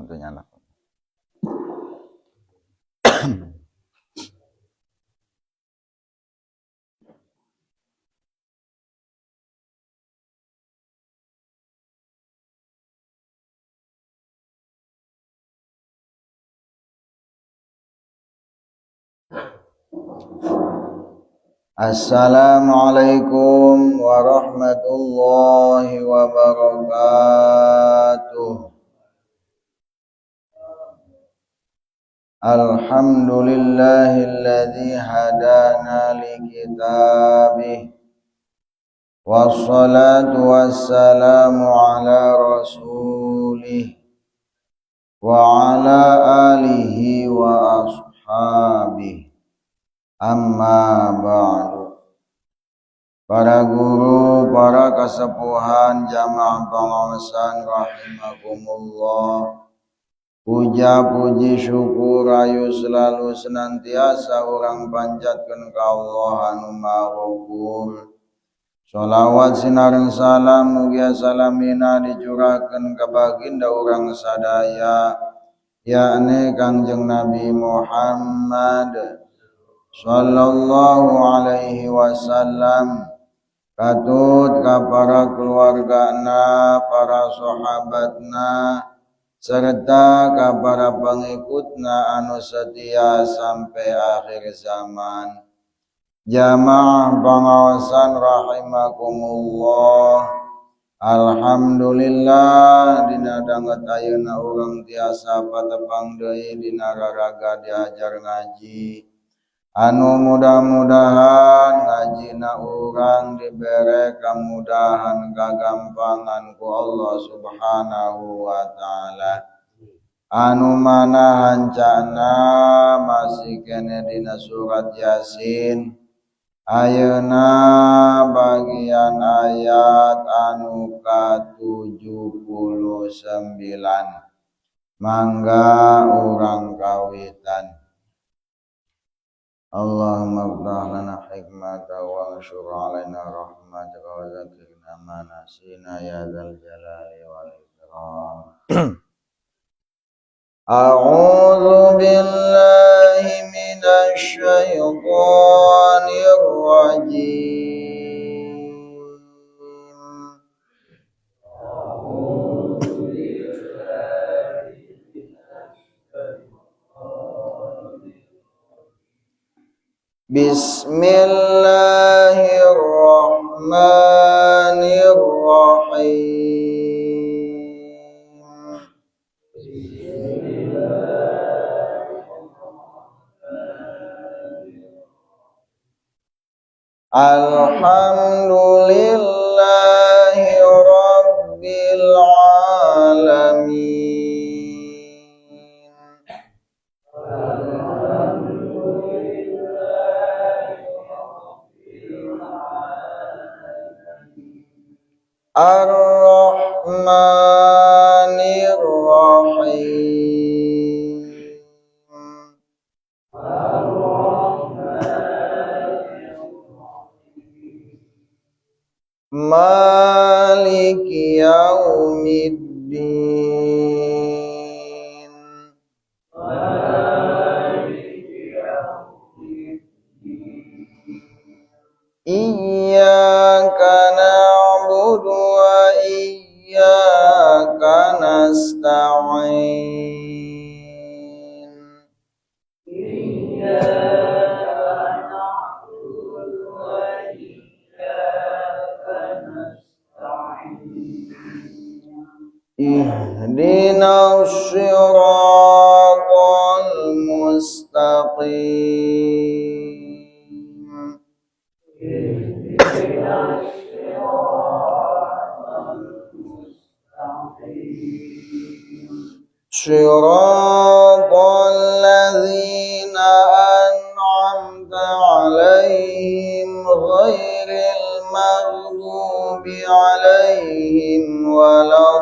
Udah nyala. Assalamualaikum warahmatullahi wabarakatuh. Alhamdulillahilladzi hadana likitabih. Wassalatu wassalamu ala rasulih wa ala alihi wa ashabih. Amma ba'du. Para guru, para kasepuhan jamaah pengawasan rahimakumullah. Puja puji syukur ayu selalu senantiasa orang panjatkeun ka Allah anu Maha Ghafuur. Sholawat sinareng salam mugia salamina dicurahkeun ka baginda urang sadaya yakni Kangjeng Nabi Muhammad sallallahu alaihi wasallam, katut ka para keluargana, para sahabatna, serta ka para pengikutna anu setia sampai akhir zaman. Jamaah pengawasan rahimakumullah. Alhamdulillah dina danget ayeuna urang tiasa patepang deui dina raraga diajar ngaji. Anu mudah-mudahan ngajina urang dibere kamudahan kagampangan ku Allah subhanahu wa ta'ala. Anu mana hancana masih kene dina surat Yasin. Ayeuna bagian ayat anu ka-79. Mangga urang kawitan. Allahumma iftah lana hikmata wa anshur alaina rahmataka wa zakirna ma nasina ya dzal jalali wal ikram. A'udzu billahi minasy syaithanir rajim. Bismillahirrahmanirrahim. Alhamdulillahi rabbil alamin. Ar-Rahmanir Rahim. Maliki yaumiddin. Iyyaka na'budu wa iyyaka nasta'in. Ihdinas siratal mustaqim. Siratal ladzina an'amta 'alaihim ghairil maghdubi 'alaihim waladdallin.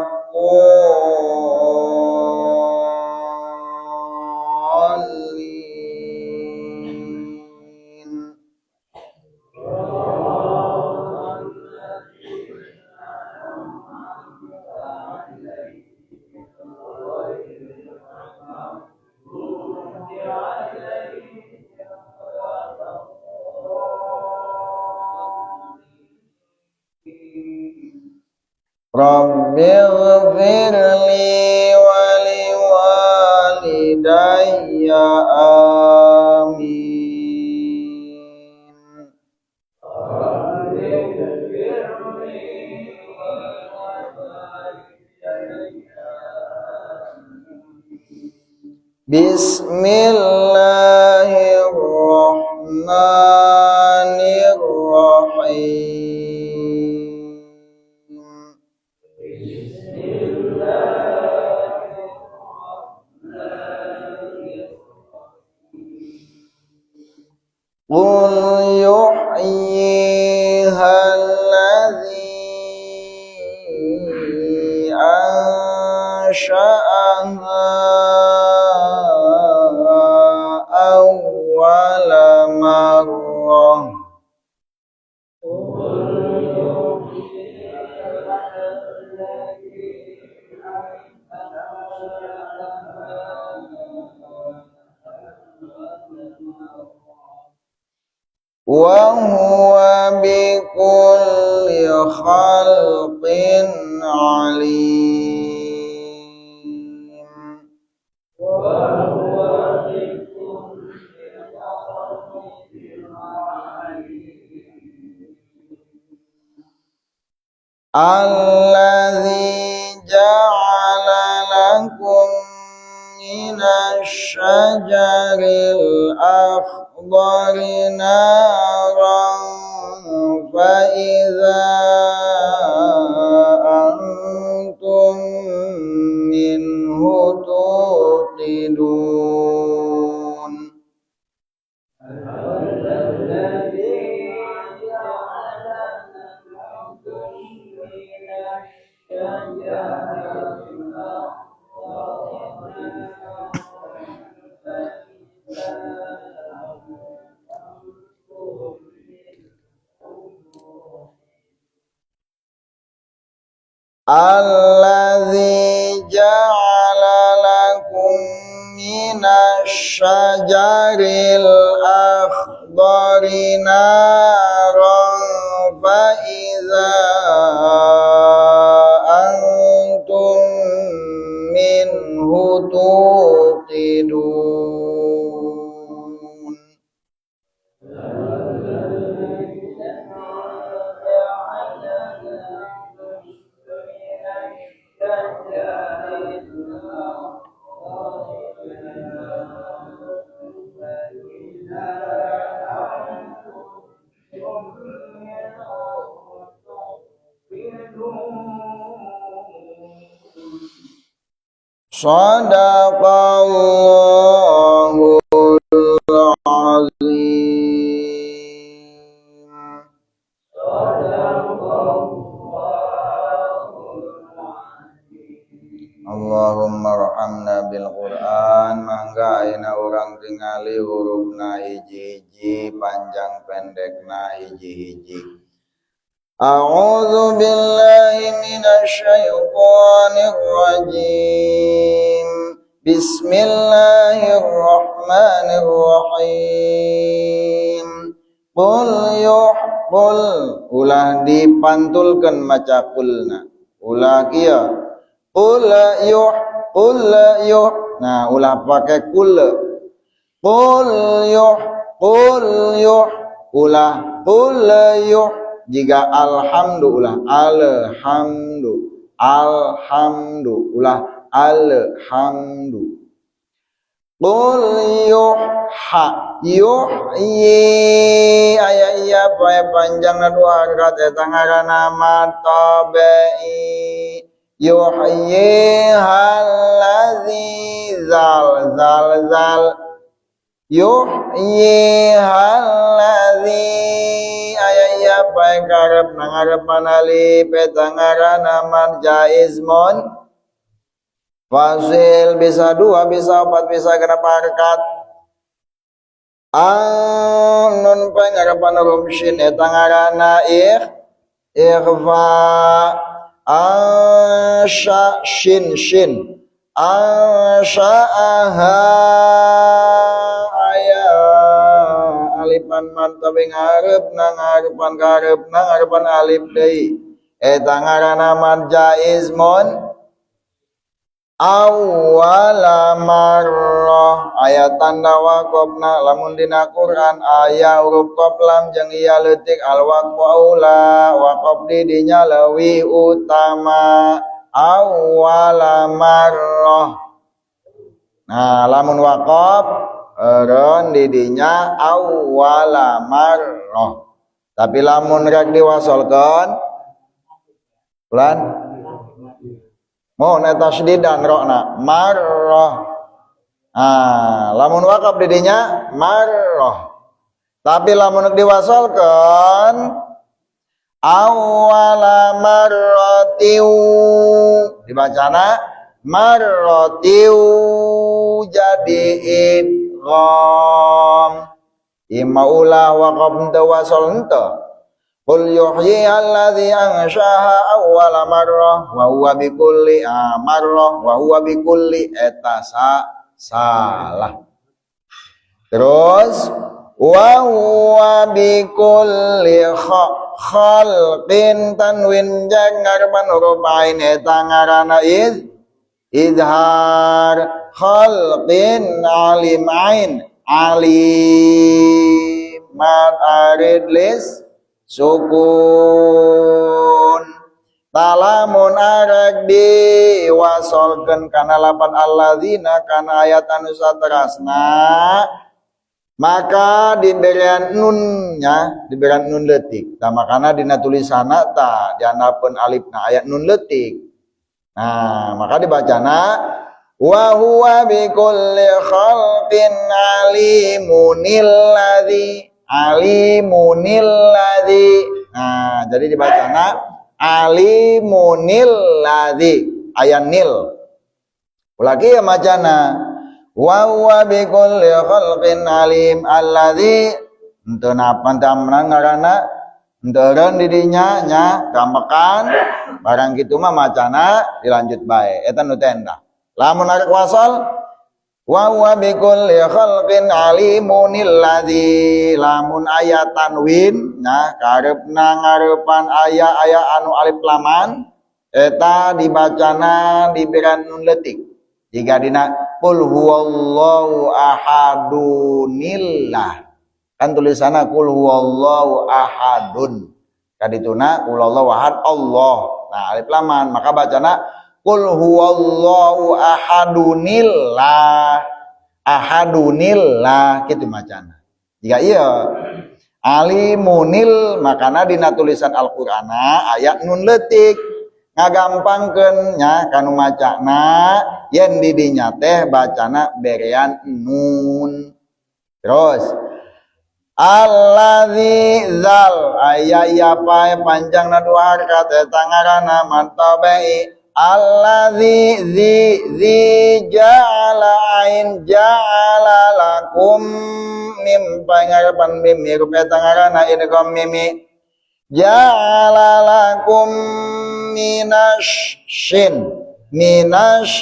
Rabbighfirli wa liwalidayya amin. Bismillahirrahmanirrahim. Qul yuhyiha alladhi ansha'aha awwala marrah. Wa huwa bikulli khalqin alim. Alladzi ja'ala lakum minasy syajaril akhdari naran fa idza antum minhu tuqidun. Alladzi ja'ala lakum minasy syajaril akhdari naran fa idza antum minhu tuqidun. Shadaqallahul azim. Allahumma rahamna bil Qur'an. Mangga ayeuna urang tingali hurufna hiji-hiji, panjang pendekna hiji-hiji. A'udzu billahi minasy syaithanir rajim. Bismillahirrahmanirrahim. Qul ulah dipantulkeun maca qulna. Ulah kieu. Qul yuh. Nah, ulah pakai qul. Qul yuh. Ulah qul yuh. Jika alhamdu ulah alhamdu ulah alhamdu. Qul yuhyi aya iya poe panjangna dua angkat eta ngaranna matabai. Yuhyi alladzi zal yuhyi alladzi aya pae karep nangarepan alif eta ngaranna marjaizmun fasil bisa 2 bisa 4 bisa genep harkat. Nun pae ngarepan huruf shin eta ngaranna ikhfa. Ansha shin ansha'aha aya alifan mad tapi ngarepan alif deui eta ngaranna mad jaiz mun awwala marrah aya tanda waqafna lamun dina Quran aya huruf qaf lam jeung ieu leutik al waqfu aula waqaf di dinya leuwih utama awwala marrah. Nah lamun waqaf eureun di dinya awwala marrah. Tapi lamun rek diwasolkeun ulan mohon eta tasdidan rokna marrah. Lamun waqaf di dinya marrah. Tapi lamun diwasolkeun awwala marratiu dibacana marratiu jadi idgham imaulah waqaf teu wasol henteu. Qul yuhyi alladzi ansha'aha awwala marrah wa huwa bikulli marrah wa huwa bikulli eta salah. Terus wa huwa bikulli khalqin tanwin jeung ngarepan huruf ain eta ngaranna idhar khalqin alim ain alim mad arid lis sukun talamun arek diwasolkeun kana lapan alladzina kana ayat anu saterasna maka diberian nunnya diberian nun leutik tah makana dina tulisanna tah diandapeun alifna ayat nun leutik. Nah maka dibacana wa huwa bikulli khalqin alimunil ladzi. Nah, jadi dibacana alimunil ladzi ayan nil. Ulagi ya macana wa huwa bikulli khalqin alim alladzi henteu napa tamna ngaranna henteureun di dinya nya gambekan barang kitu mah macana dilanjut bae eta nu tenda. Lamun arek wasal wa huwa bikulli khalqin alimunil ladzi lamun aya tanwin nah karepna ngarepan aya anu alif laman eta dibacana diberian nun leutik jika dina qul huwallahu ahadunillah kan tulisanna qul huwallahu ahadun kadituna qul huwallahu ahad Allah nah alif laman maka bacana qul huwallahu ahadunillah kitu macana. Jika iya alimunil makana dina tulisan Al-Qur'ana ayat nun leutik ngagampangkeun nya kanu macana yen di dinya teh bacana berean nun. Terus alladzi zal aya pae panjangna dua harakat eta ngaranna mantabai alladzi zi ja'ala ain ja'ala lakum mim pangarepan mim hirup eta ngaranna idgham mimi ja'ala lakum minash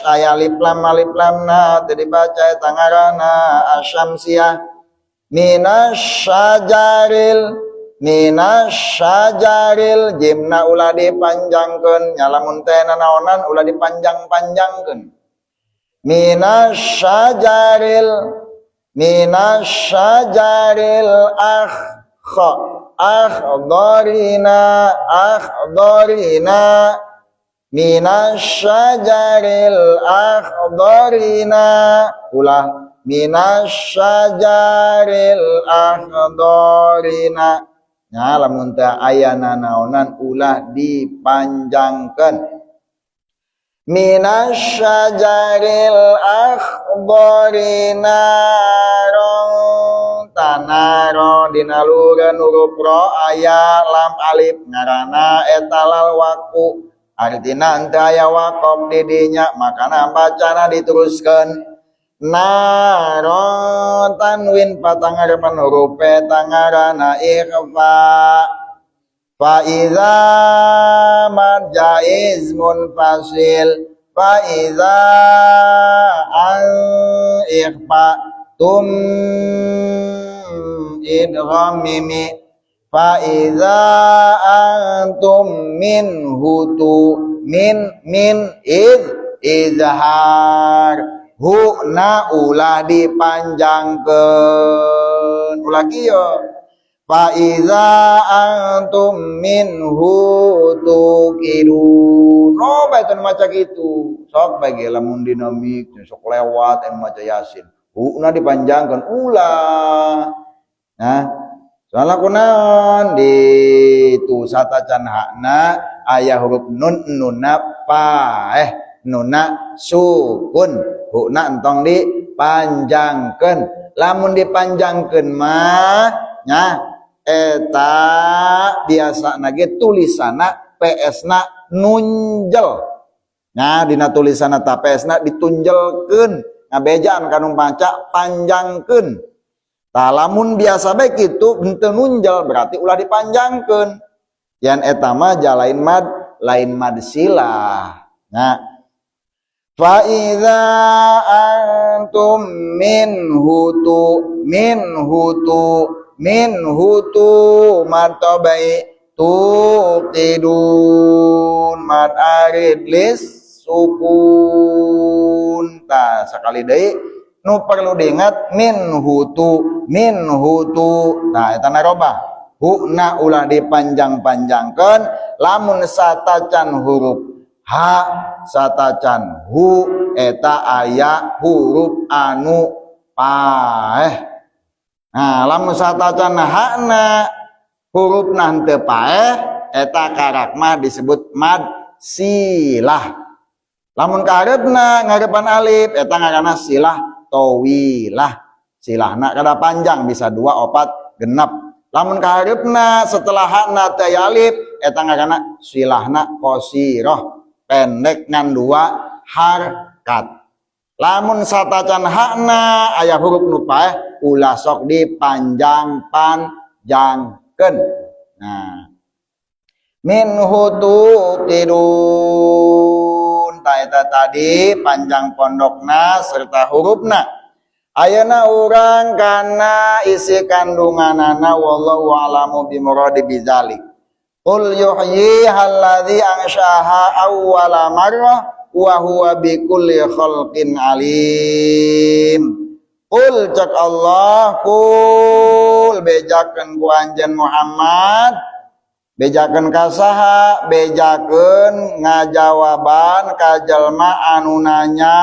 aya alif lamna teu dibaca eta ngaranna asyamsiyah minasyajaril jimna ulah dipanjangkeun nyalamun teh nanaonan ulah dipanjang-panjangkeun minasyajaril akhdorina minasyajaril akhdorina ulah minasyajaril akhdorina nya lamun teh aya nanaonan ulah dipanjangkeun minasyajaril akhdorina rong tanaro dinalureun huruf ro aya lam alif ngaranna eta lal waqfu artina teu aya waqaf di dinya makana bacana diteruskeun naro tanwin patangarepan huruf tangarana ikhfa fa iza mad jaiz munfasil fa iza an ikhfa tum idgham mimi fa iza antum minhu tu min izhar hu na ulah dipanjangkeun ulah kieu fa iza antum minhu tuqidun no bae maca kitu sok bagi lamun dinamik sok lewat maca yasin hu na dipanjangkeun ulah nah soalnya kunaon di tu satacan hakna aya huruf nun nunna pa nunna sukun hukna entong dipanjangkeun lamun dipanjangkeun mah nya eta biasa nage tulisana PS na nunjel nah dina tulisana ta PS na ditunjelkeun ngabejaan kanu maca panjangkeun. Tah lamun biasa baik itu henteu nunjal berarti ulah dipanjangkeun. Yan eta mah lain mad silah. Nah. Fa iza antum minhu tu martabai tuqidun mad arid lis sukun. Tah sakali deui nu perlu diingat minhu tu nah eta narobah hukna ulah dipanjang-panjangkeun lamun satacan huruf ha satacan hu eta aya huruf anu paeh nah lamun satacan hakna hurufna henteu paeh eta karakma disebut mad silah lamun kareupna ngarepan alif eta ngaranna silah tawilah silahna kada panjang bisa 2 4 genep lamun kahareupna setelah hakna teh alif eta ngaranna silahna qasirah pendek ngan 2 harkat lamun satacan hakna aya huruf nu paeh ulah sok dipanjang-panjangkeun nah minhu tuqidun eta tadi panjang pondokna serta hurufna ayeuna urang kana isi kandunganana wallahu a'lamu bimuradi bidzalik qul yuhyi alladzi anshaha awwala marrah wa huwa bikulli khalqin alim qul cak Allah qul bejakeun ku anjeun Muhammad bejakeun ka saha bejakeun ngajawaban ka jalma anu nanya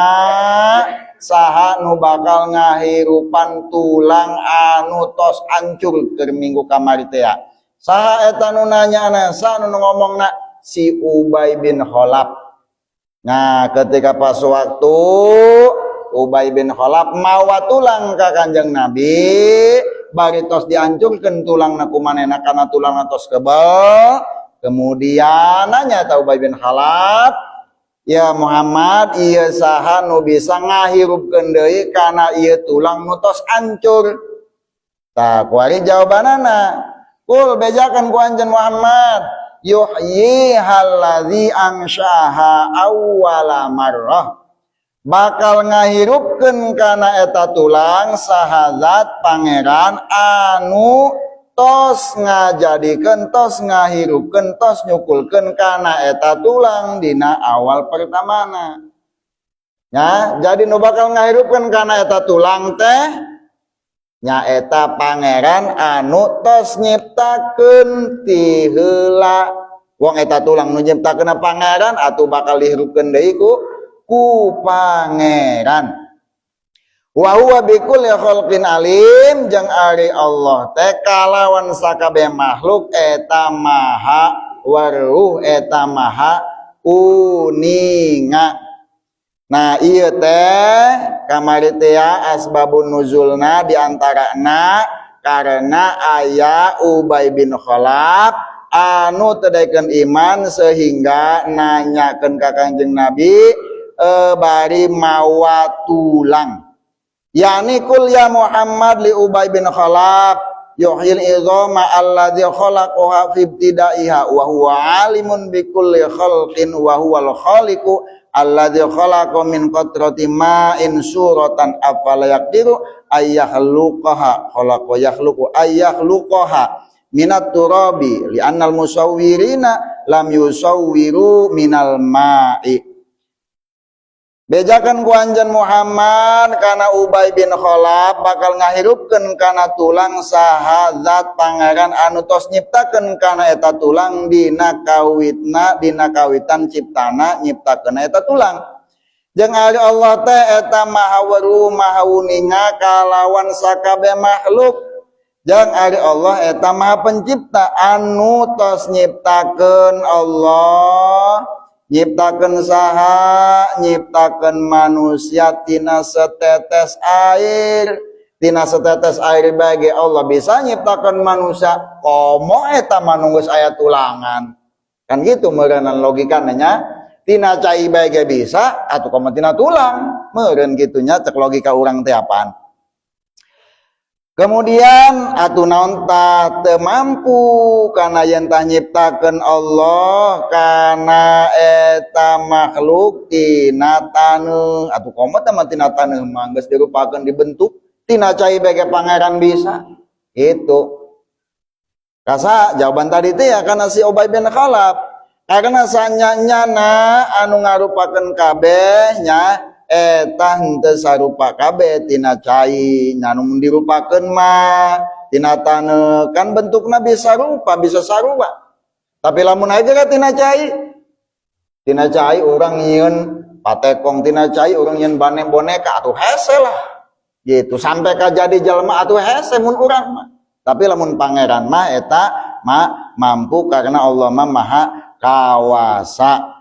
saha nu bakal ngahirupan tulang anu tos hancur keur minggu kamari teh saha eta nu nanyana saha nu ngomongna si Ubay bin Khalaf nah ketika pas waktu Ubay bin Khalaf mawa tulang ka Kanjeng Nabi bari tos dihancurkeun tulangna ku manehna kana tulangna tos kebal kemudian nanya ta Ubay bin Khalaf ya Muhammad ieu saha nu bisa ngahirupkeun deui kana ieu tulang nu tos hancur tah kuari jawabanana qul bejakeun ku anjeun Muhammad yuhyi alladzi anshaha awwala marrah bakal ngahirupkeun kana eta tulang sahazat pangeran anu tos ngajadikeun tos ngahirupkeun tos nyukulkeun kana eta tulang dina awal pertamana nya jadi nu bakal ngahirupkeun kana eta tulang teh nyaeta pangeran anu tos nyiptakeun ti heula wong eta tulang nu nyiptakeun pangeran atuh bakal dihirupkeun deui ku pangeran wa huwa bikulli khalqin alim jeung ari Allah teh kalawan sakabeh makhluk eta maha waruh eta maha uninga nah ieu teh kamari teh asbabun nuzulna diantarana karena aya Ubay bin Khalaf anu tedaikeun iman sehingga nanyakeun ka Kanjeng Nabi bari mawa tulang yani kul ya Muhammad li Ubay bin Khalaf yuhyil izama alladzi khalaqaha fi ibtidaiha wa huwa alimun bi kulli khalqin wa huwal khaliqu alladzi khalaqa min qatrati ma'in suratan afala yaqdiru ayyakhluqaha khalaqa yakhluqu ayyakhluqaha minat turabi li annal musawwirina lam yusawwiru minal ma'i. Bejakan ku anjeun Muhammad kana Ubay bin Khalaf bakal ngahirupkeun kana tulang saha pangeran anu tos nyiptakeun kana eta tulang dina kawitan ciptana nyiptakeun eta tulang. Jeung ari Allah teh eta maha weruh maha uninga kalawan sakabeh makhluk. Jeung ari Allah eta maha pencipta anu tos nyiptakeun Allah. Nyiptakeun saha? Nyiptakeun manusia tina setetes air. Tina setetes air bagi Allah bisa nyiptakeun manusia. Komo eta manunggus aya tulangan. Kan gitu meureunna logikana nya. Tina cai bagi bisa atuh komo tina tulang. Meureun kitu nya cek logika urang teh apaan. Kemudian atuh naon teu mampu kana yen tah nyiptakeun Allah kana eta makhluk tina taneuh atuh komo teh mah tina taneuh mah geus dirupakeun dibentuk tina cai bege pangeran bisa itu kasa jawaban tadi teh ya kana si Ubay bin Khalaf karena sanyanyana anu ngarupakeun kabeh nya eta henteu sarupa kabeh tina cai nya nu dirupakeun mah tina taneuh kan bentukna bisa rupa bisa sarua tapi lamun aja tina cai urang nyieun patekong tina cai urang nyieun bane boneka atuh hese lah gitu sampai ka jadi jalma atuh hese mun urang mah tapi lamun pangeran mah eta mah mampu karena Allah mah maha kawasa.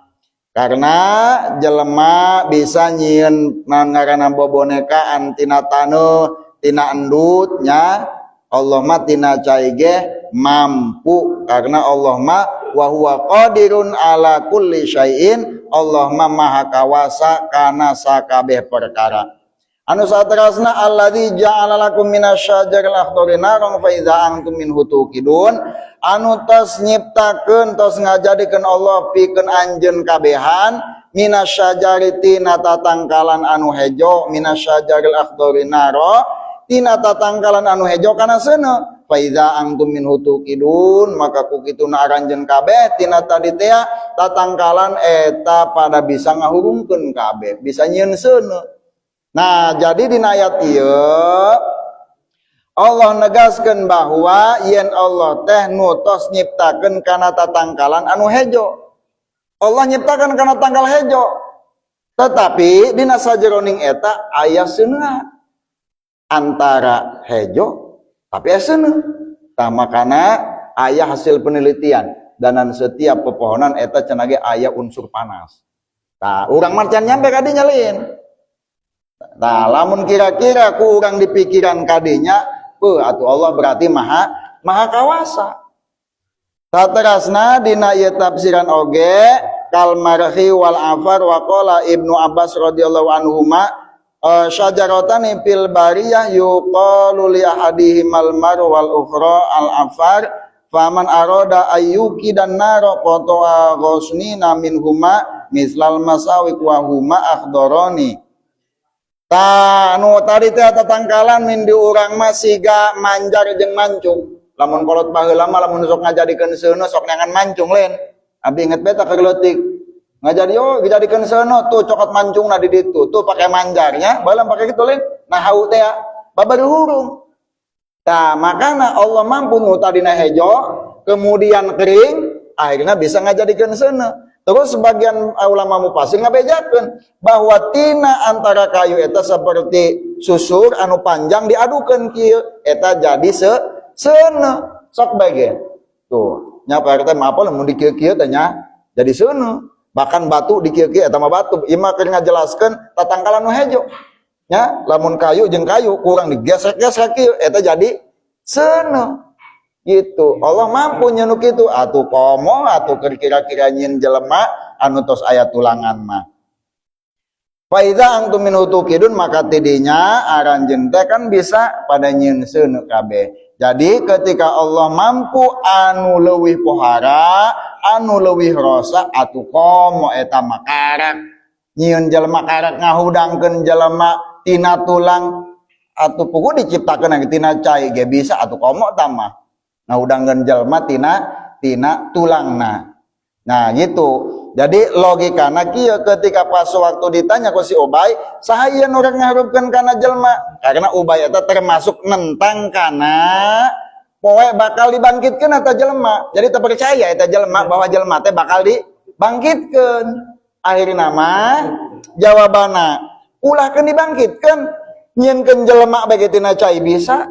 Karena jelema bisa nyieun ngaranna bobonekaan tina taneuh tina endut nya Allah mah tina cai ge mampu karena Allah mah wa huwa qadirun ala kulli syai'in Allah mah maha kawasa kana sakabeh perkara. Anu saterasna alladzi ja'ala lakum minasyajaril akhdari naran fa idza antum minhu tuqidun anu tos nyiptakeun tos ngajadikeun Allah pikeun anjeun kabehan minasyajari tina tatangkalan anu hejo minasyajaril akhdari nara tina tatangkalan anu hejo kana seuneu fa idza antum minhu tuqidun maka ku kituna aranjeun kabeh tina tadi teh tatangkalan eta pada bisa ngahurungkeun kabeh bisa nyieun seuneu. Nah jadi dina ayat ieu Allah negaskeun bahwa yen Allah teh nu tos nyiptakeun kana tatangkalan anu hejo. Allah nyiptakeun kana tangkal hejo. Tetapi dina sajeroning eta aya seuneu antara hejo tapi aya seuneu. Tah makana aya hasil penelitian dan setiap pepohonan eta cenah ge aya unsur panas. Tah urang mah can nyampe ka dinya leuin. Nah, lamun kira-kira ku urang di pikiran kadinya, atuh Allah berarti maha kawasa. Saterasna dina ieu tafsiran oge kal marhi wal afar wa qala Ibnu Abbas radhiyallahu anhuma syajaratani fil bariyah yuqalu li ahadihimal mar wal ukhra al afar faman arada ayyuki dan naro qata'a ghusnina minhuma mislal masawik wa huma akhdarani. Anu tadi teh tatangkalan min di urang mah siga manjar jeung mancung. Lamun kolot baheula mah lamun sok ngajadikeun seuneu sok neangan mancung lain. Abdi inget beta kegeleutik. Ngajadi dijadikeun seuneu tuh cokot mancungna di ditu. Tuh pake manjarnya, baheula pake kitu lain. Nah hau teh babari hurung. Tah makana Allah mampu nu tadina hejo kemudian kering akhirnya bisa ngajadikeun seuneu. Terus sebagian ulama mufasir ngabejakeun bahwa tina antara kayu eta seperti susur anu panjang diadukeun kieu eta jadi seuneu sok bage. Tuh, nya pak teh maaf lamun di kieu-kieu teh nya jadi seuneu. Bahkan batu di kieu-kieu eta mah batu. Ieu mah keur ngajelaskeun tatangkalan nu hejo. Nya lamun kayu jeung kayu kurang digesek-gesek kieu eta jadi seuneu. Gitu Allah mampu nyenu kitu atuh komo atuh kira-kira nyin jelema anu tos aya tulangan mah fa iza antum minhu tuqidun maka tidinya aranjeun teh kan bisa pada nyin seuneu kabeh. Jadi ketika Allah mampu anu leuwih pohara anu leuwih rosa atuh komo eta makarak nyieun jelema karak ngahudangkeun jelema tina tulang atuh puguh diciptakeun tina cai ge bisa atuh komo tah mah. ngahudangkeun jalma tina tulangna. Nah gitu. Jadi logikana kieu ketika pas waktu ditanya ku si Ubay, saha ieu nu rek ngaharupkeun kana jelma? Karena Ubay eta termasuk nentang kana poe bakal dibangkitkeun eta jelma. Jadi teu percaya eta jelma bahwa jelma teh bakal dibangkitkeun. Akhirna mah jawabana, ulahkeun dibangkitkeun, nyieunkeun jelma bage tina cai bisa,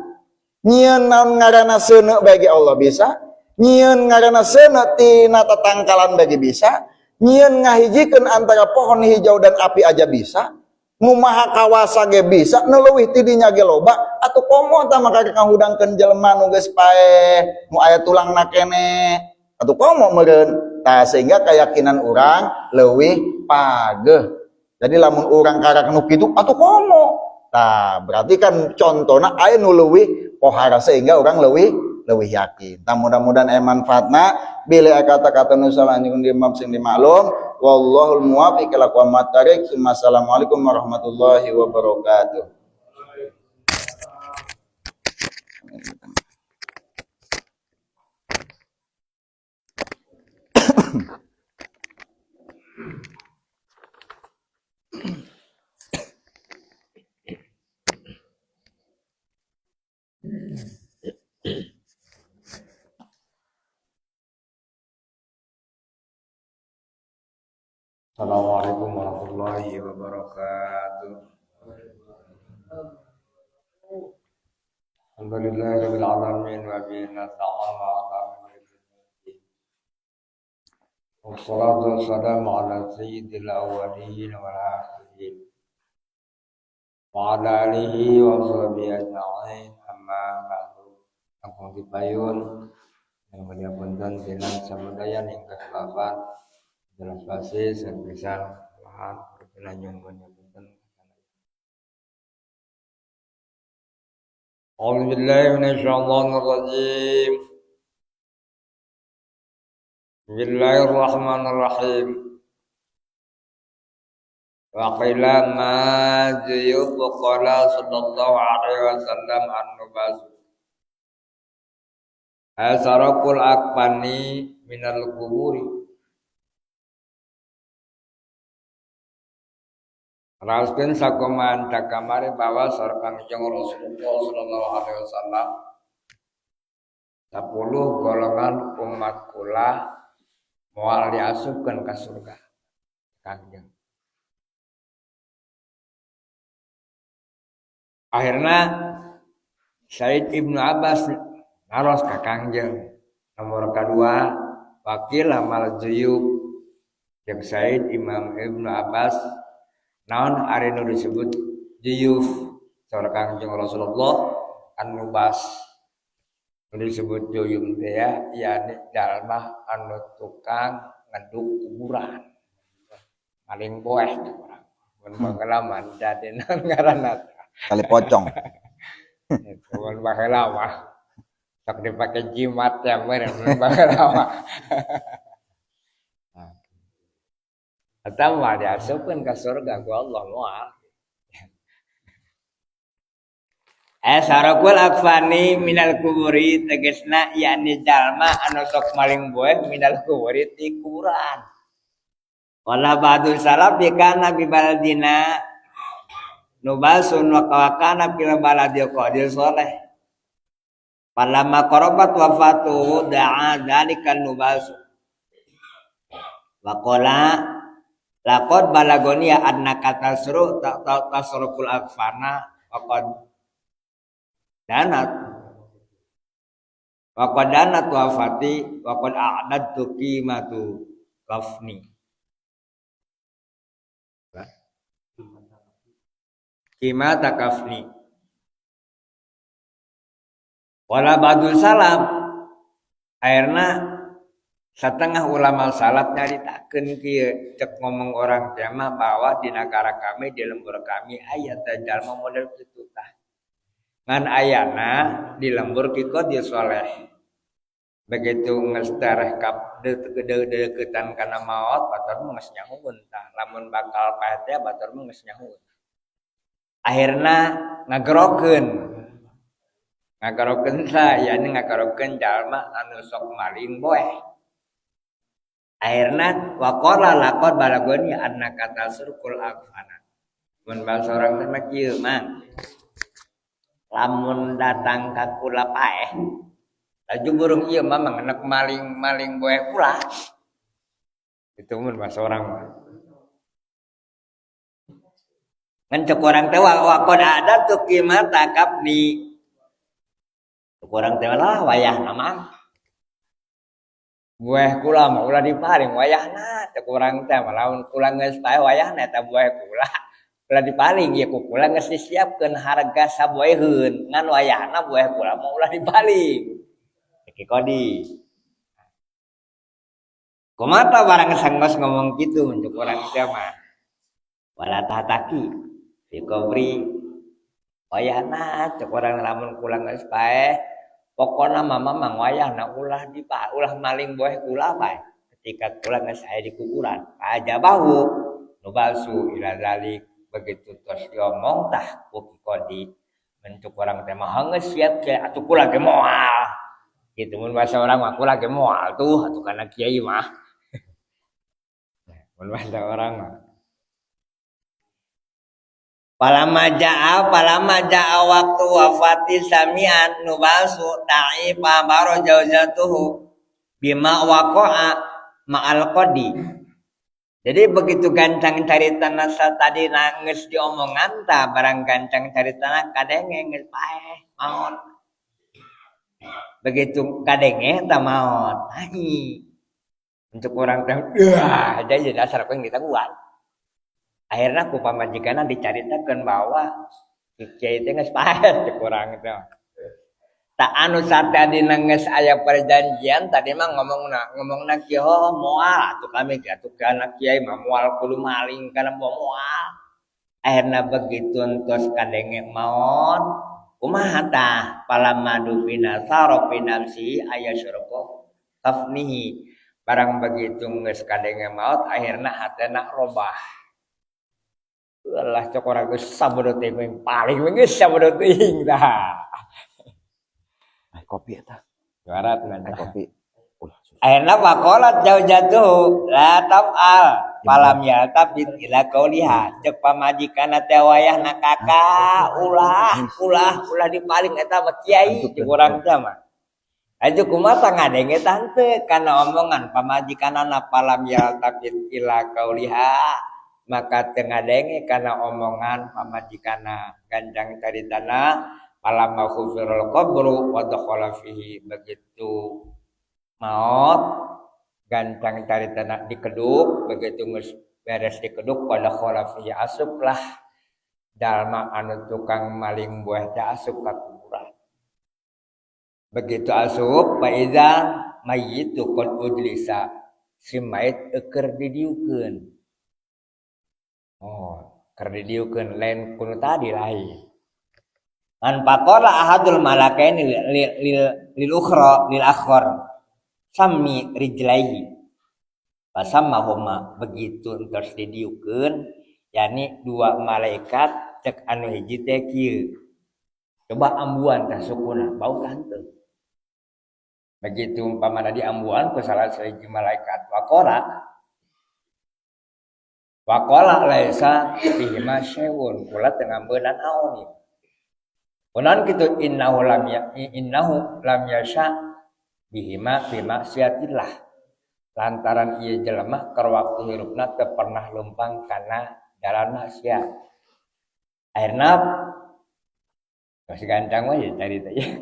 nyieun naon ngaranna seuneu bagi Allah bisa, nyieun ngaranna seuneu tina tatangkalan bagi bisa, nyieun ngahijikeun antara pohon hijau dan api aja bisa, nu maha kawasa ge bisa, nu leuwih ti dinya ge loba, atuh komo tah maka ngahudangkeun jelema nu geus paeh, nu aya tulangna keneh, atuh komo meureun. Tah sehingga keyakinan urang leuwih pageuh. Jadi lamun urang karak nu kitu atuh komo. Tah berarti kan contona aya nu leuwih pohara sehingga urang leuwih yakin. Tah mudah-mudahan aya manfaatna bila kata-kata nu salah anjeun dimam sing dimaklum. Wallahul muwaffiq ila aqwamit thariq. Assalamualaikum warahmatullahi wabarakatuh. Assalamualaikum warahmatullahi wabarakatuh. Alhamdulillahirabbil alamin wa bihi nasta'in ala umuri. Wassalatu wassalamu ala sayyidil awwalin wal akhirin. Wa ala alihi wa sahbihi ajma'in. Amma ba'du. Ampun dipayun yang mulia punten dinan samudaya ing keselafan jelas pasti sepisan lahan berkelanjung punya punten. A'udzu billahi minasyaitonir rajim. Bismillahirrahmanirrahim. Wa qila ma jayub qala sallallahu alaihi wasallam an-nubaz. Asarakul akfani minal kuburi. Rasulkan sakuman dakamari bahwa sarkang jeng Rasulullah sallallahu alaihi wasallam 10 golongan umat kula moal diasupkeun ka surga. Kangjeng. Akhirna Said Ibnu Abbas ngaros ka Kangjeng. Nomor kedua Wakil Amal Juyub jeung Said Imam Ibnu Abbas naon ari nu disebut juyuf saur Kangjeng Rasulullah an-nubas nu disebut juyum teh yakni jalma anu tukang ngeduk kuburan maling boeh urang mun pengalaman dadena ngaranna Kali pocong. mun baheula mah sok dipake jimat ya meureun mun baheula mah atau mah diasupkeun ka surga ku Allah moal. Sarakul akfani minal kuburi tegesna yakni jalma anu sok maling boeh minal kuburi ti kuburan. Wala ba'du salaf kana bi baladina nubasun wa kana fil baladi qadir saleh. Falamma qarabat wafatu da'a dzalikan nubasu. Wa qala laqad balagoni annaka tasrukul akfana waqad danat wafati waqad a'dadtu qimatu kafni qimata kafni wala ba'dul salaf akhirna setengah ulama salaf nyaritakeun kieu cek ngomong orang tema bahwa di negara kami di lembur kami aya jalma model kitu tah. Ngan ayana di lembur ki Qadir Saleh. Begitu geus tareh kap deukeutan kana maot batur mah geus nyahoeun tah. Lamun bakal paet teh batur mah geus nyahoeun. Akhirna ngagerokeun ngakarokeun saya ini ngakarokeun jalma anu sok maling boeh. Akhirna waqala laqad balagoni anna kata surkul afana. Mun bahasa orang teh mah kieu mang. Lamun datang ka kula paeh. Laju burung ieu mah mangenek maling boeh kula. Itu mun bahasa orang mah. Ngan cek orang teh waqad ada tu kimat takabni. Orang teh lah wayah namang. Buah kula mah ulah dipaling wayahna teh urang teh mah lamun kula geus paeh wayahna eta buah kula. Ulah dipaling ieu ku kula geus disiapkeun harga sabueheun ngan wayahna buah kula mah ulah dipaling. Iki kodi. Kumata barang sangos ngomong kitu untuk urang teh mah. Wala tataki di kubri wayahna cek urang lamun kula geus paeh pokokna mama mang wayahna ulah maling boeh kula bae ketika kula geus aya di kuburan aja bau nu balsu ila zalik begitu tos diomong tah ku kodi mencuk urang teh mah geus siap ke atuh kula ge moal kitu mun bahasa orang mah kula ge moal tuh atuh kana kiai mah mun bahasa orang mah Palama ja'a waktu wafati sami'an nubasu ta'ifa baro jauzatuhu bima waqa'a ma'al qadi. Jadi begitu gancang caritana tadi geus diomongan tah barang gancang caritana kadenge geus paeh maot. Begitu kadenge tah maot. Ai. Untuk orang teh jadi dasar peng ditangguhan. Akhirnya ku pamajikanna dicaritakeun bahwa kiai teh geus paeh cek urang teh. Tak anu sate dina geus aya perjanjian tadi mah ngomongna kieu moal atuh kami atuh kana kiai mah moal kudu maling kana moal. Akhirna begitu entos kadenge maot kumaha tah palamadu bina sarofina si aya syurqa tafnihi barang begitu geus kadenge maot akhirna hatena robah. Lah cok orang geus sabodo teuing paling geus sabodo teuing tah. Kopi eta. Juara dengan Kopi. Akhirna waqalat jauh la taf'al falam yaltabit ila qauliha cek pamajikanna teh wayahna kakak ulah dipaling eta mah kiai cek urang teh mah. Aju kumaha ngadenge tante kana omongan pamajikanna falam yaltabit ila qauliha maka tengah denge karena omongan pamajikanna ganjang caritana alam maghfirul qabru wa dakhala fihi begitu maut gancang caritana dikeduk begitu geus beres dikeduk pada dakhala fihi asuplah dalma anu tukang maling buah teh asup ka kuburan begitu asup fa iza mayyitu qad ujlisa si mayit eukeur didieukeun. Oh, keur didieukeun lain kuno tadi lain. An faqala ahadul malakaini lil ukhra lil akhar sammi rijlaihi. Pasammahuma begitu entos didieukeun yakni dua malaikat cek anu hiji teh kieu. Coba ambuan tah sukuna bau henteu. Begitu umpamana di ambuan ku salah sahiji malaikat Waqala laisa fihi masyai'un kula teu ngambeunnan aon ieu. Kunaon kitu innahu lam yasha bihima fi maksiatillah. Lantaran ieu jelema keur waktu hirupna teu pernah lempang kana jalan maksiat. Akhirna masih gancang we carita ieu.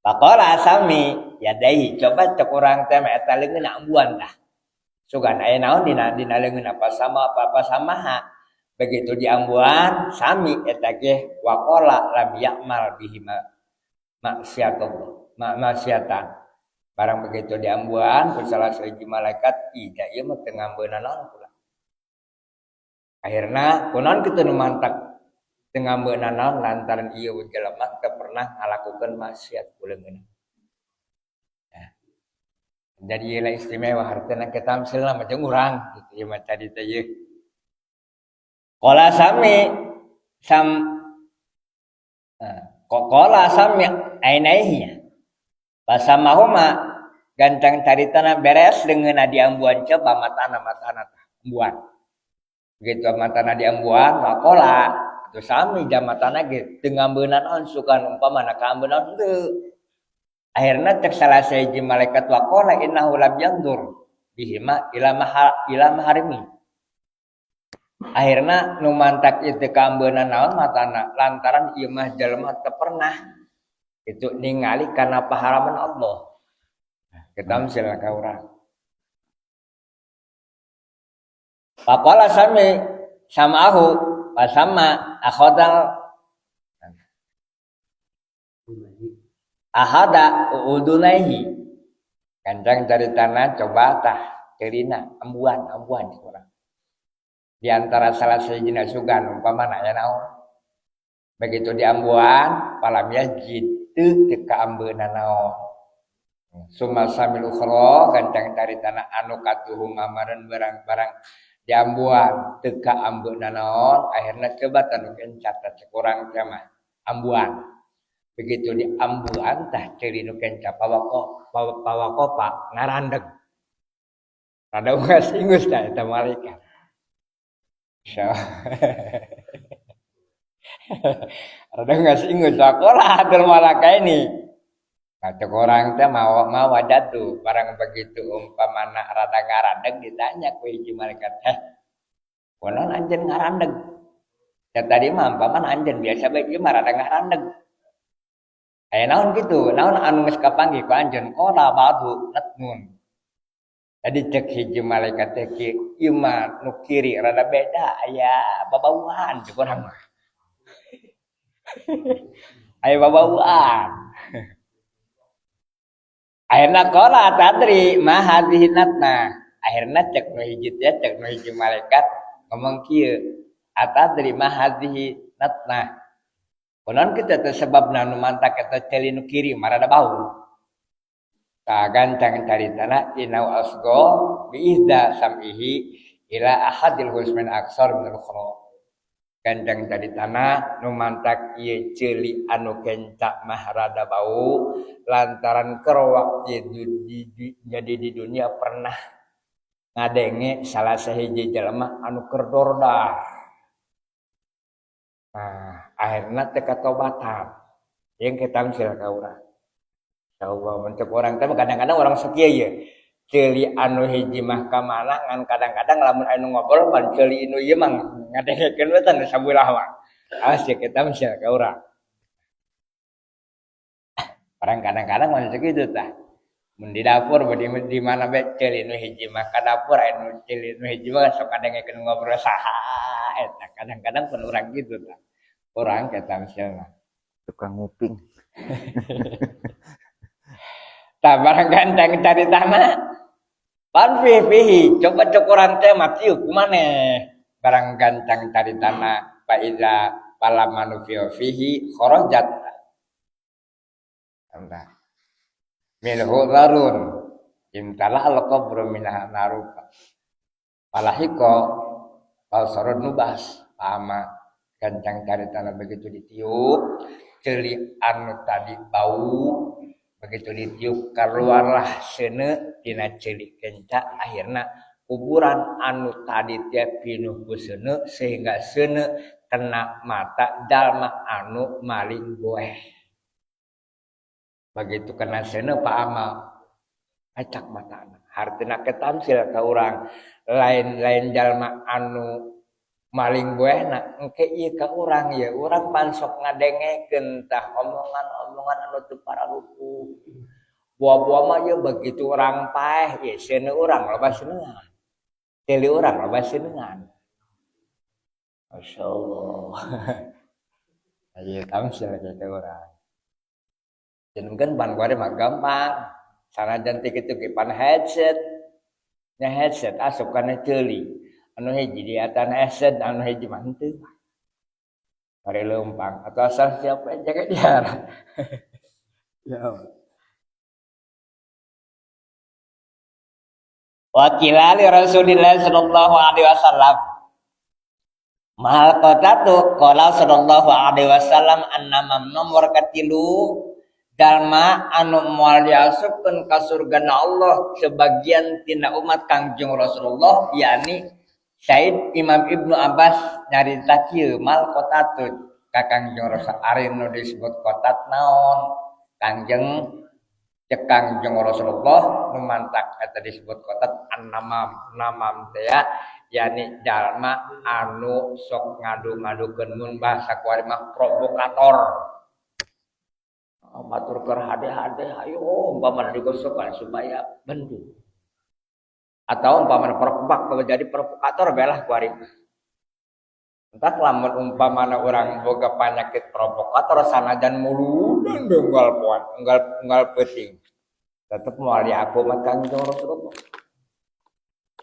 Faqala sami yadai coba cek urang teh mah eta leungeun ambuan tah. Sugan aya naon dina leungeun apa samaha begitu di ambuan sami eta ge waqala lam ya'mal bihi maksiatan barang begitu di ambuan ku salah sahiji malaikat ida ieu mah teu ngambeunna naon pula akhirna kunaon kitu nu mantak teu ngambeunna naon lantaran ieu jelema teu pernah ngalakukeun maksiat ku leungeunna. Jadi ieu istimewa hartana kita tamsilna macam urang kitu ieu mah carita ieu. Qala sami Kokola sami ainaihinya. Pasamahuma gantang caritana beres dengan adi ambuan coba matana ambuan. Begitu matana di ambuan kokola itu sami jamatana gitu dengan beunaan sukan umpamana kaambeunaan teu. Akhirna cek salah sahiji malaikat wakola innahu lam yandur bihima ila maharimi. Akhirna nu mantak itu kaambeunana naon matana lantaran ieu mah jalma teu pernah itu ningali kana paharaman Allah. Kita misalnya ka urang. Pakola sami samahu pasama akhodal ahada udunaihi kancang dari tanah coba tah cerina ambuan kurang di antara salah sejina sugan umpamana aya naon begitu di ambuan palamnya jitu teu kaambeunana naon summa samil ukhra kancang dari tanah anu katuhum amaran barang-barang di ambuan teu kaambeunana naon akhirna coba tanu catat kurang teh mah ambuan. Begitu di ambuan tah ceuri nu kenca pawako pak ngarandeg. Rada geus ingus tah eta malaikat. Rada geus ingus sakola atur malaikat ini. Kata orang teh mau wadatu barang begitu umpamana rada ngarandeg ditanya ku hiji malaikat kunaon anjeun ngarandeg. Ya tadi mah umpamana anjeun biasa bae ieu mah rada ngarandeg. Aya naon kitu, naon anu geus kapanggih ku anjeun qala ba'du natnun. Jadi cek hiji malaikat teh ieu mah nu kiri rada beda aya babauan cek urang mah. Aya babauan. Akhirna qala tadri ma hadhihi natna. Akhirna cek nu hiji teh cek nu hiji malaikat ngomong kieu, atadri ma hadhihi natna. Konon kita teh sebabna nu mantak eta celi nu kiri marada bau. Ka gancang caritana inau asgo biizda sam'ihi ila ahadil husmin aksar minal ukhra. Gancang caritana nu mantak ieu celi anu kenca mah rada bau lantaran keur jadi di dunia pernah ngadenge salah sahiji jelema anu keur dordah. Nah, akhirnya teh katobatan. Yang kita misal ka urang. Insyaallah mencek orang teh kadang-kadang orang sekieu ye. Ceuli anu hiji mah ka mana ngan kadang-kadang lamun anu ngobrol pan ceuli anu ieu mah ngadengekeun we tan sabulah mah. Awas ya kita misal ka urang. Orang kadang-kadang mah sakitu tah. Mun di dapur di mana bae ceuli anu hiji mah ka dapur anu ceuli anu hiji mah sok ngadengekeun ngobrol saha eta. Kadang-kadang pun urang gitu tah. Orang kata misalnya tukang nguping. Tak barang ganteng cari tanah. Pan fihi coba cukuran teh mati kumane. Barang ganteng cari tanah fa iza palamanu fihi kharajat. Anda. Milhu darun imtala al-qabru minha naruka. Palahiko al-sarad nubas ama gancang cari tanah begitu ditiup ceuli anu tadi bau begitu ditiup keluarlah seuneu tina ceuli kenca akhirna kuburan anu tadi teh pinuh ku seuneu sehingga seuneu kena mata jalma anu maling goeh begitu kena seuneu Pak Amal acak matana hartina ketamsil ka urang lain jalma anu maling buehna engke ieu ka urang ye urang pan sok ngadengekeun tah omongan-omongan anu teu paraluku buah-buah mah ye begitu urang paeh ye seuneu urang loba seuneuan teli urang loba seuneuan masyaallah aya tamsil kitu urang jenengan ban gore mah gampang sanajan teh kitu ge pan headset nya headset asup kana ceuli anu hiji di atan headset anu hiji mah henteu bari leumpang atau asal siapa jaga dia ya Wakilali Rasulullah sallallahu alaihi wasallam Mal qatatu qala sallallahu alaihi wasallam annamam nomor katilu dalma anu moal diasupkeun ka surgana Allah sebagian tina umat Kangjeng Rasulullah yakni Said Imam Ibnu Abbas nyarita kieu mal qatatu ka Kangjeng Rasul ari nu disebut qatat naon Kangjeng cek Kangjeng Rasulullah nu mantak eta disebut qatat annamam teh ya yakni jalma anu sok ngadu-ngadukeun mun bahasa kuari mah provokator. Matur keur hade-hade ayo umpamana digosokan supaya bendu. Atau umpamana perpek jadi provokator belah kuari. Entah lamun umpamana urang boga panyakit provokator sanajan muludan unggal poan, unggal peuting. Tetep moal diaku mah Kangjeng Rasulullah.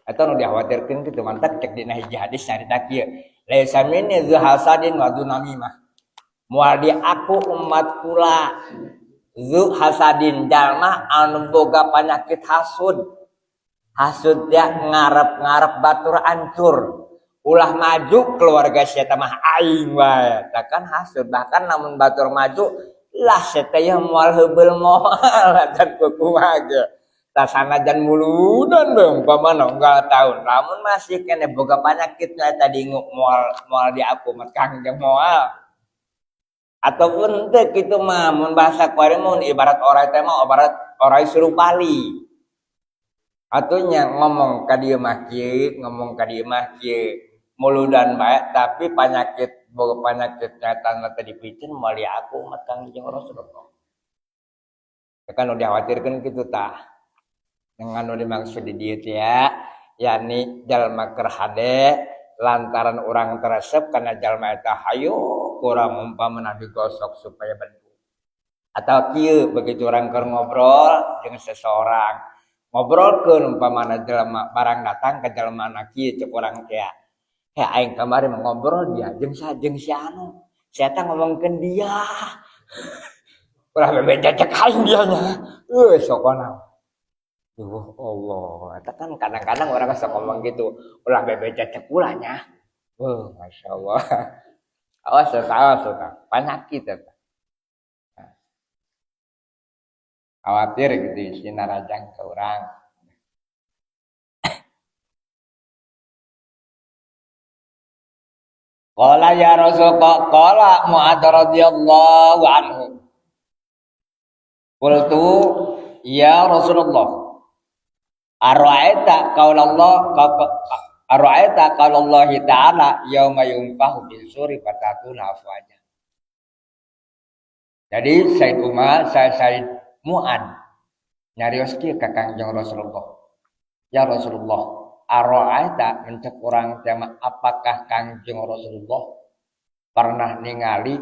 Atau nu dikhawatirkeun kitu mantap cek dina hiji hadis nyarita kieu laisa minni dzu hasadin wa dzu namimah moal di aku umat kula dzu hasadin jalma anu boga panyakit hasud ya ngarep-ngarep batur ancur ulah maju keluarga sia teh mah aing wae takkan hasud bahkan namun batur maju lah sia teh moal heubeul moal dan kumaha ge sanajan muludan dong umpamana unggal tahun lamun masih kene boga panyakitnya tadi moal di aku mah Kangjeng moal ataupun teu kitu mah mun bahasa kuari mun ibarat orai teh mah orai suruh pali atunya ngomong ka dieu mah kieu muludan bae tapi boga panyakit nyatana teh dipikeun moal di aku mah Kangjeng Rasulullah kan udah khawatirkeun kitu tah dengan dimaksud di dieu teh ya yakni jalma keur hade lantaran urang teresep kana jalma eta hayu kurang umpamana digosok supaya bentuk atau kieu begitu urang keur ngobrol jeung seseorang ngobrolkeun umpamana jalma barang datang ka jalma kieu cek urang teh aing kamari ngobrol dia jeung si anu sia teh ngomongkeun dia urang bebeda cek aing dia nya sok naon Allah, itu kan kadang-kadang orang suka ngomong gitu, ulah bebeja cek ulanya. Masya Allah. Awas suka. Penyakit itu. Khawatir gitu, si narajang ke orang. Qala ya Rasulullah, qala Mu'adz radhiyallahu anhu. Qultu ya Rasulullah Ara'aita qaulallah ta'ala yauma yunfahu bil suri fatatuna afwaja. Jadi Said Mu'adz nyarios kieu ka Kangjeng Rasulullah. Ya Rasulullah, ara'aita mencek urang teh apakah Kangjeng Rasulullah pernah ningali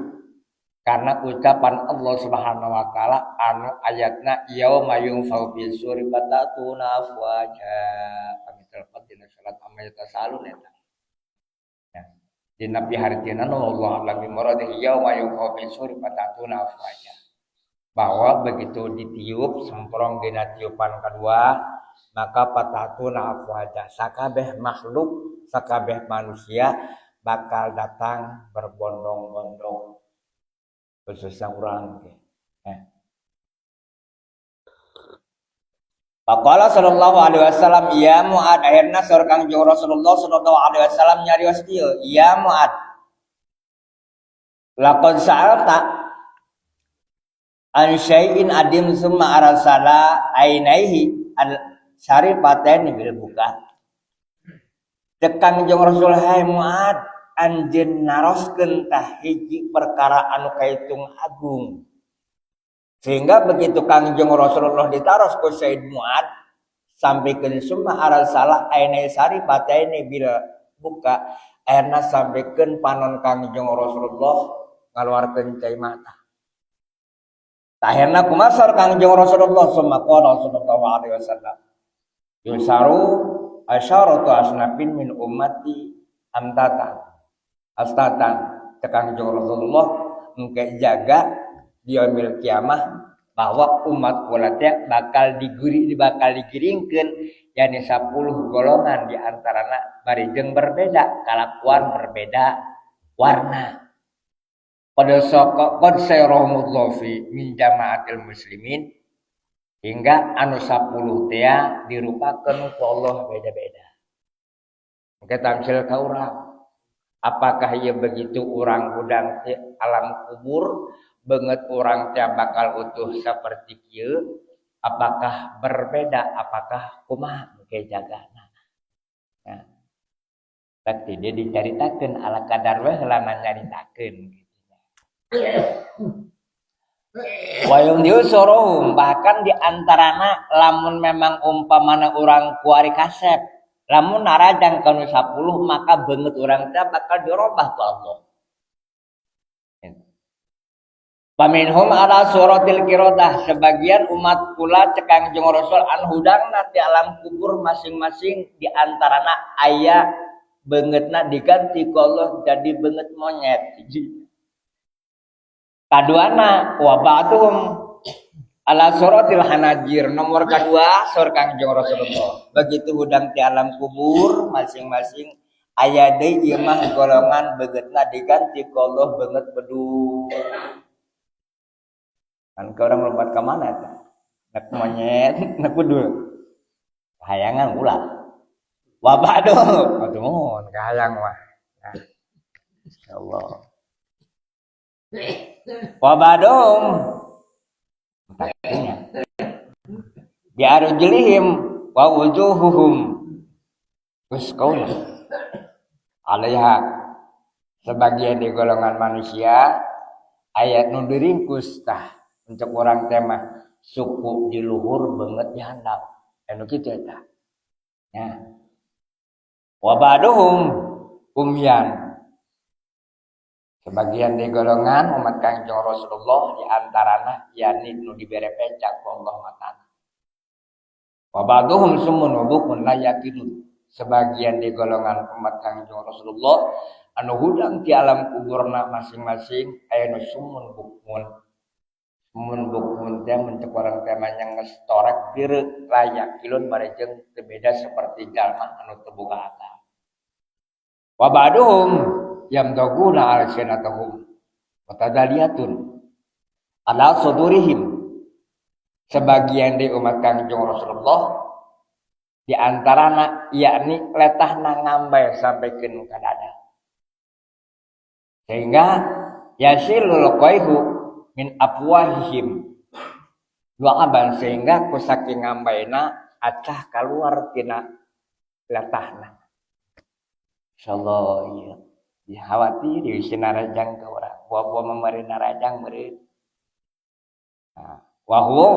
karena ucapan Allah Subhanahu wa taala anu ayatna yauma yunfau bil suri fatatuna afwaja kami telepon dina salat amayat tasalun eta ya dina pihartieuna Allah lagi maradihi yauma yunfau bil suri fatatuna afwaja bahwa begitu ditiup semprong dina tiupan kedua maka fatatuna afwaja sakabeh makhluk sakabeh manusia bakal datang berbondong-bondong khususnya orang Faqala sallallahu alaihi wasallam ya Mu'adz akhirna saur Kangjeng Rasulullah sallallahu alaihi wasallam nyarios kieu ya Mu'adz laqad sa'alta an syai'in adim summa arsala ainaihi al syarifataini bil buka Cek Kangjeng Rasul hai Mu'adz anjeun naroskeun tah hiji perkara anu kaitung agung sehingga begitu Kangjeng Rasulullah ditaros ku Said Mu'adz sampikeun summa arsala ainai sarifataini bila buka akhirna sampikeun panon Kangjeng Rasulullah ngaluarkeun cai mata akhirna kumasar Kangjeng Rasulullah summa qala sallallahu alaihi wasallam yusaru asyaratu asnafin min ummati astatan Kangjeng Rasulullah engke jaga di yaumil kiamah bahwa umat kula teh bakal digiringkeun yani 10 golongan di antarana barijeng berbeda kalakuan berbeda warna pada qad sayrahumullahu fi min jamaatil muslimin hingga anu 10 teh dirupakeun ku Allah beda-beda. Oke tamsil ka urang. Apakah ieu begitu urang udang teh alam kubur beungeut urang teh bakal utuh saperti kieu? Apakah berbeda? Apakah kumaha engke jagana? Nah, berarti dia dicaritakeun ala kadar we heula nyaritakeun gitu. Wayung diusorohum bahkan di antarana lamun memang umpamana urang kuari kasep lamun narajang kanu 10 maka beungeut urang teh bakal dirobah ku Allah. Paminhum ala suratil qiradah sebagian umat kula cekang jeung Rasul an hudangna ti alam kubur masing-masing di antarana aya beungeutna diganti ku Allah jadi beungeut monyet. Kaduana wa ba'duhum ala suratil hanajir nomor kedua sur Kangjeng Rasulullah. Begitu hudang ti alam kubur masing-masing aya deui ieu mah golongan beungeutna diganti ku Allah beungeut bedul. Kan ke orang lompat ke mana tuh? Nak monyet, nak bedul. Hayangan ulah. Wabadoh. Aduh mohon kahayang mah. Nah. Insyaallah. Wabadom. Taknya. Biarujlihim wa wujuhuhum usqauna. Alaiha sebagian di golongan manusia ayat nu diringkus tah untuk orang tema suku di luhur banget dihandap anu kitu eta ya wa ba'duhum umyan sebagian di golongan umat Kangjeng Rasulullah di antarana yakni nu dibere pecak ku Allah matana wa ba'duhum summun wa bukmun la yaqinun sebagian di golongan umat Kangjeng Rasulullah anu hudang di alam kuburna masing-masing aya nu summun bukmun teh mencek orang temanya ngestorak direu layak kilun barejeng teu beda seperti jalma anu teu boga akal. Wa ba'duhum yamdaguna alsinatahum wa tadaliyatun ala sudurihim sebagian di umat Kangjeng Rasulullah di antarana yakni letahna ngambai sampikeun ka dada. Sehingga yasilul qaihu min afwahihim lu'aban sehingga ku saking ngambaina acah keluar tina latahna. Insyaallah ieu dihawati di sinarajang ka urang. Buah-buah mamari narajang meureun. Nah, wa huwa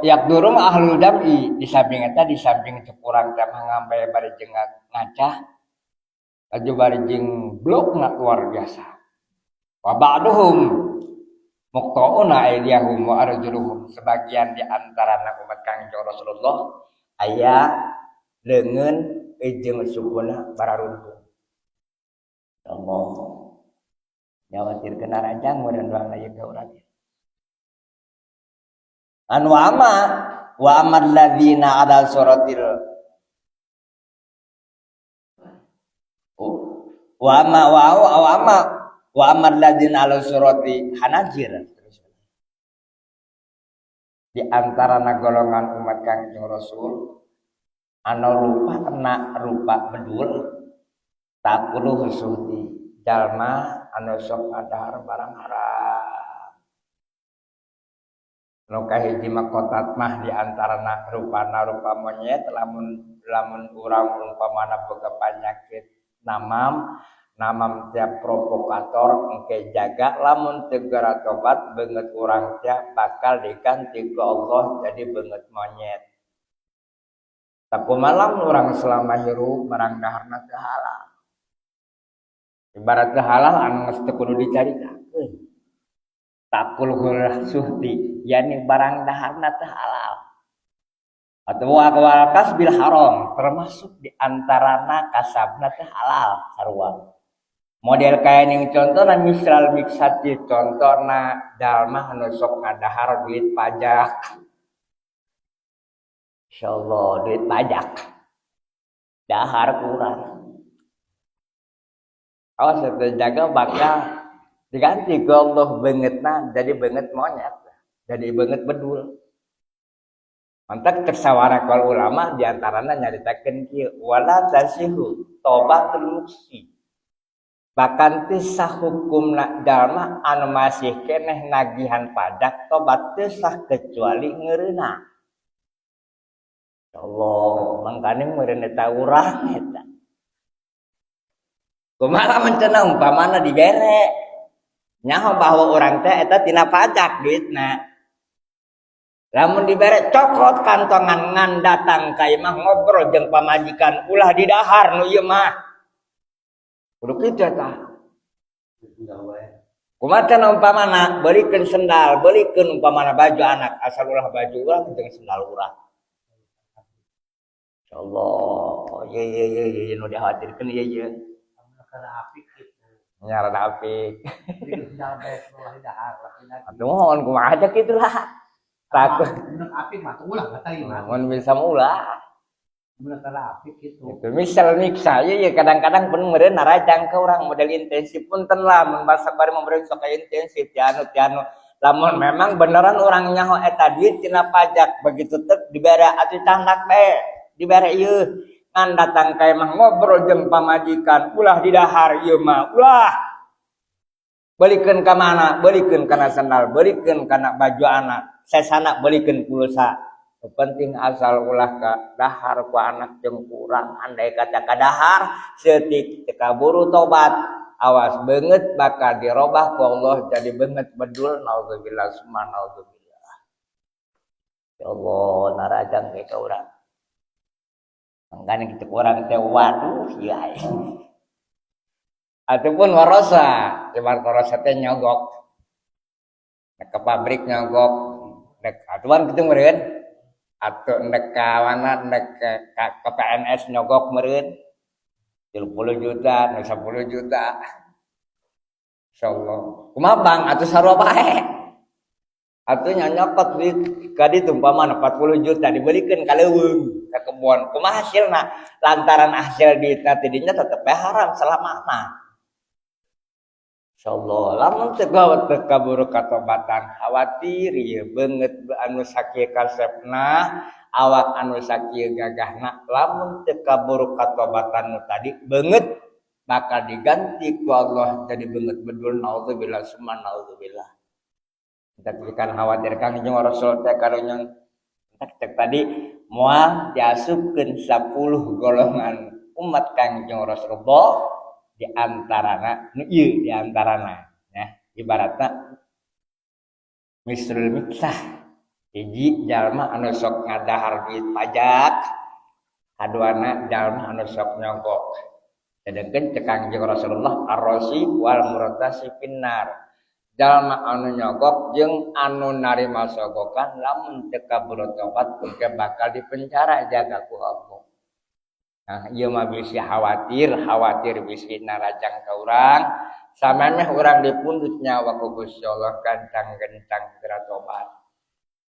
yakdurum ahlul dam'i di samping eta di samping cek urang teh ngambai bari jeung ngacah aju barijing blok na luar biasa. Wa ba'duhum muqta'una aydiyahum wa arjuluhum sebagian di antara umat Kangjeng Rasulullah aya leungeun jeung sukuna bararuntung. Allah. Nyawatirkeun narajang meureun doang aya ka urang. Anu ama wa amad ladzina ala suratil wa amad ladzina ala surati hanajir di antara golongan umat Kangjeng Rasul anu rupa bedul tak kudu husuti jalma anu sok adahar barang haram nu kahiji makotat mah di antarana rupana rupa monyet lamun urang umpamana boga panyakit namam tiap provokator engke jaga lamun teu gara tobat beungeut urang teh bakal diganti ku Allah jadi beungeut monyet. Sakumaha urang selama hirup marang daharna teu halal. Ibarat teu halal anu geus teu kudu dicaritakeun. Takul suhti yani barang daharna teu halal. Atau wal kasbil haram termasuk di antarana kasabna teh halal sarua model kayak yang contohna misal miksati contohna dalma anu sok ngadahar duit pajak. Insyaallah duit pajak dahar kurang. Awas itu jaga bakal diganti ke Allah bangetna jadi banget monyet, jadi banget bedul. Mantap tersawara kal ulama diantaranya nyaritakeun kieu wala tasihu tobatul muksi. Bahkan tisah hukumna dalma anu masih keneh nagihan pajak tobat teu sah kecuali ngeureuna. Allah mangkane meureun eta urang eta. Kumaha mencena umpamana dibere nyaho bahwa orang teh eta tina pajak duitna. Lamun dibere cokot kantongan ngan datang ka imah ngobrol jeung pamajikan ulah didahar nu ieu mah. Kudu kitu tah. Kumaha cenah umpamana beulikeun sendal, beulikeun umpamana baju anak, asal ulah baju urang jeung sendal urang. Insyaallah, ye nu dikhawatirkeun ieu. Rada apik kitu. Nya rada apik. Atuh mohon kumaha aja kitu lah. Takut. Mun apik mah ulah batai mah. Mun bisa ulah. Mun rada apik kitu. Itu misal miksa ye kadang-kadang pun meureun narajang ka urang model intensif punten lah mun basa bari memberi sok intensif tianu. Lamun memang beneran urang nyaho eta duit tina pajak begitu teu dibere atuh tandak bae. Dibere ieu ngan datang ka imah ngobrol jeung pamajikan ulah didahar ieu mah ulah beulikeun ka mana beulikeun kana sandal beulikeun kana baju anak sesana beulikeun pulsa penting asal ulah ka dahar ku anak jeung kurang andai kata kadahar seutik teu kaburu tobat awas beungeut bakal dirobah ku Allah jadi beungeut bedul naudzubillah summa naudzubillah ya Allah narajang ka urang. Mangkane kitu orang teh waduh ya. Ataupun warosa, cuman warosa teh nyogok. Nek ke pabrik nyogok, nek atuan kitu meureun. Atuh nek ka mana nek ke PNS nyogok meureun. 30 juta, nek 10 juta. Insyaallah. Kumaha Bang atuh sarua bae. Atuh nyanyokot di kadi tumpamana 40 juta dibelikeun ka leuweung ka kebon. Kumaha hasilna? Lantaran hasil duitna teh dinya tetep haram selamana. Insyaallah lamun teu kaburu katobatan khawatir ieu beungeut anu sakieu kasepna, awak anu sakieu gagahna lamun teu kaburu katobatan nu tadi beungeut bakal diganti ku Allah jadi beungeut bedul naudzubillah summa naudzubillah. Tapi kan khawatir Kang jeung Rasul teh karunya tek tadi moal diasupkeun 10 golongan umat Kangjeng Rasulullah di antarana nu ieu di antarana ya ibaratna misrul miksah hiji jalma anu sok ngadahar duit pajak kaduana jalma anu sok nyogok sedengkeun cek Kangjeng Rasulullah ar-rasi wal murtasi finnar jalma anu nyogok jeung anu narima sogokan lamun teu kaburu tobat engke bakal dipenjara jaga ku Allah. Nah, ieu mah bisi khawatir bisi narajang ka urang samemeh urang dipundut nyawa ku Gusti Allah gancang-gancang geura tobat.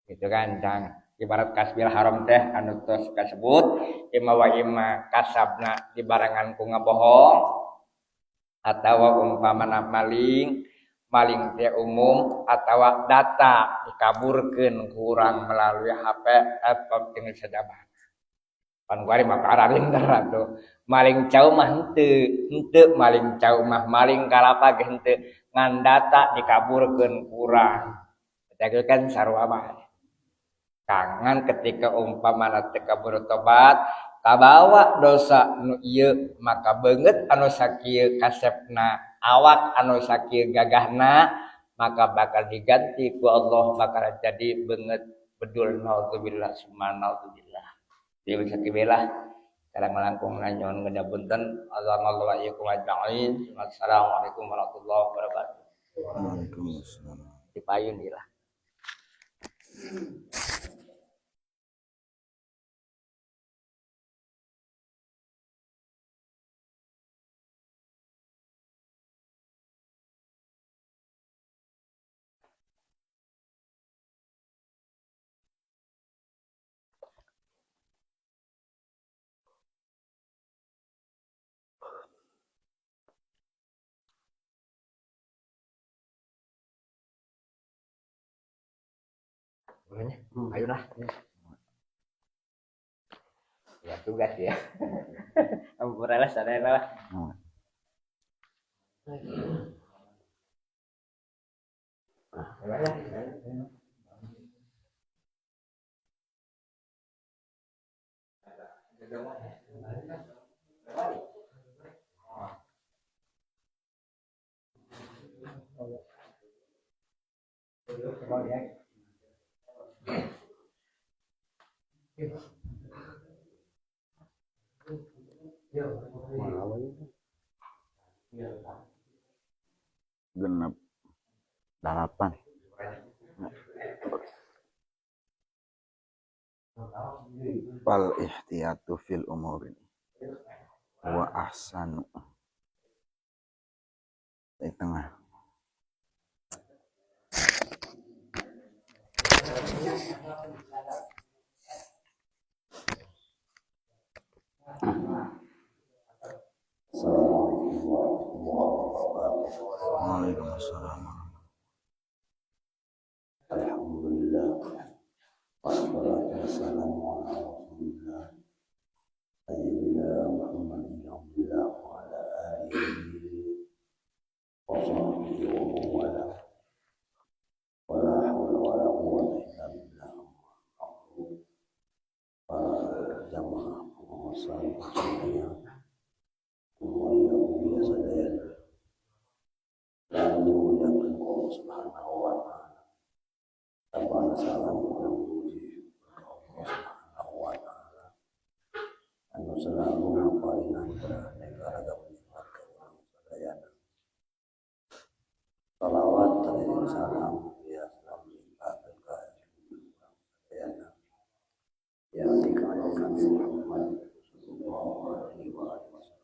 Gitu kan, Cang. Ibarat kasbil haram teh anu tos kasebut imma wa imma kasabna dibarengan ku ngabohong atawa umpamana maling teh umum atawa data dikaburkeun ku urang melalui HP atau tinggal sedaban. Pan kuari mah pararing atuh. Maling cau mah henteu maling cau mah maling kalapa ge henteu ngan data dikaburkeun ku urang. Tegakeun sarua bae. Kangan ketika umpamana teu kaburu tobat kabawa dosa nu ieu maka beungeut anu sakieu kasepna awak anu sakieu gagahna maka bakal diganti ku Allah bakal jadi beungeut bedul naudzubillah summa naudzubillah. Ieu bisa kibelah kadang langkung nanyun ngedapunten azanallahu wa iyyakum ajma'in. Assalamualaikum warahmatullahi wabarakatuh. Waalaikumsalam. Dipayun ieu lah. Ayolah. Ya tugas ya. Ampuralah sadaya lah. Genep 8. Fal ihtiyatu fil umuri wa ahsanu. Di tengah. Waalaikumsalam. Alhamdulillah wassalatu wassalamu ala rasulillah sayyidina Muhammad bin Abdullah wa ala alihi wa sahbihi wa wala wala hawla wala quwwata illa billah para jamaah penguasaan semuanya semuanya biasa daya dan dimuliakan Allah Subhanahu wa ta'ala. Salam salam yang puji Allah Subhanahu wa ta'ala. Anu selalu ngapain antara negara nikmat orang sadayana. Salawat dan salam ya selalu limpahkan ke sadayana. Yang dikatakan Muhammad sallallahu alaihi wasallam.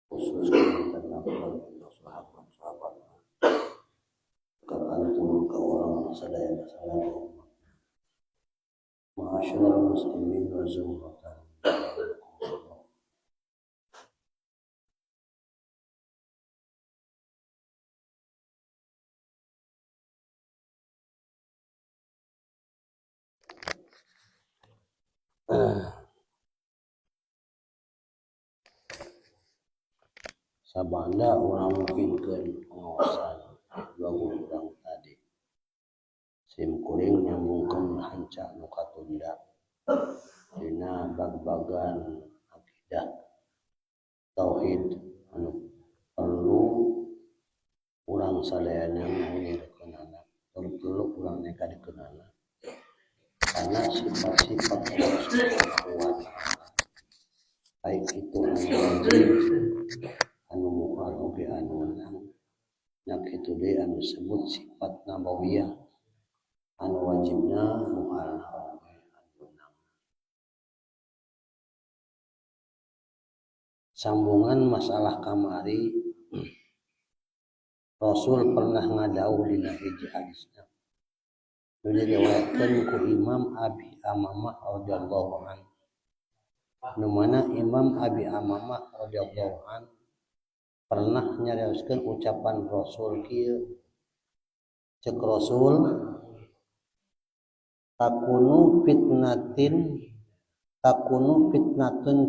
Khususnya tentang sahabat-sahabat. Kekantung ke orang sadayana salam. Ma'asyiral muslimin wa zumratan. Sabanda orang mungkinkan pengawasan dua orang tadi. Sim kuring nyambungkan hanca nu katunda dina bag-bagan akidah tauhid anu perlu urang sadayana menyerekeunana perlu urang neka dikenana karena sifat-sifat Allah Subhanahu wa ta'ala baik itu anu wajib anu mukhal oge anu wenang nya kitu deui anu disebut sifat nabawiyah anu wajibna muhalna oge anu wenang. Sambungan masalah kamari Rasul pernah ngadauh dina hiji hadisna nu diriwayatkeun ku Imam Abi Amamah radhiyallahu anhu nu mana Imam Abi Amamah radhiyallahu anhu pernah nyarioskeun ucapan Rasul kieu cek Rasul takunu fitnatun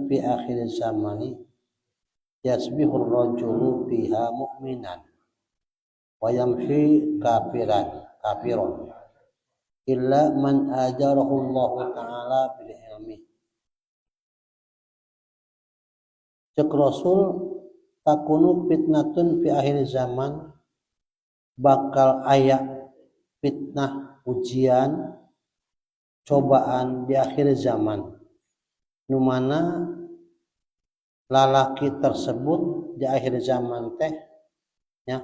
fi akhir zamani yasbihur rajulu fiha mu'minan wa yamshi kafiron illa man ajarahu Allah ta'ala bil ilmi. Cek Rasul takunu fitnatun fi akhir zaman bakal aya fitnah ujian cobaan di akhir zaman nu mana lalaki tersebut di akhir zaman teh ya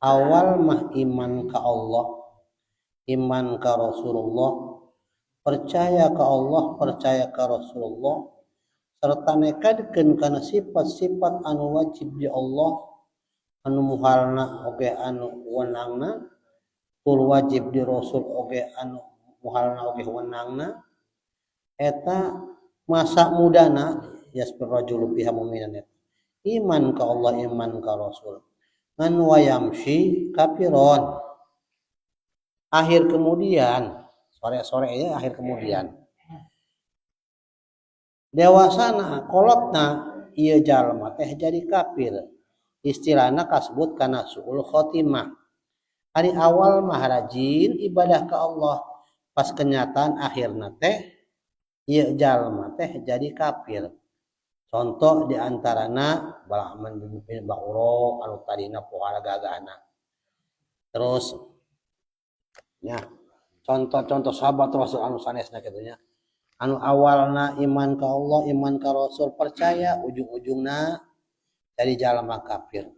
awal mah iman ka Allah iman ka Rasulullah percaya ka Allah percaya ka Rasulullah serta nekadkeun kana sifat-sifat anu wajib di Allah anu muhalna oge anu wenangna tul wajib di Rasul oge anu muhalna oge wenangna eta masa mudana yasbir rajulu biha mu'minan iman ka Allah iman ka Rasul ngan wayamsi kafiron akhir kemudian sore akhir kemudian dewasana kolotna ieu jalma teh jadi kafir istilahna kasebut kana suul khotimah hari awal mah rajin ibadah ke Allah pas kenyataan akhirna teh ieu jalma teh jadi kafir. Contoh diantarana balaman bin Ba'uro anu tadina pohara gagana. Terus nya contoh sahabat Rasul anu sanesna kitu nya. Anu awalna iman ka Allah, iman ka Rasul percaya ujung-ujungna jadi jalma kafir.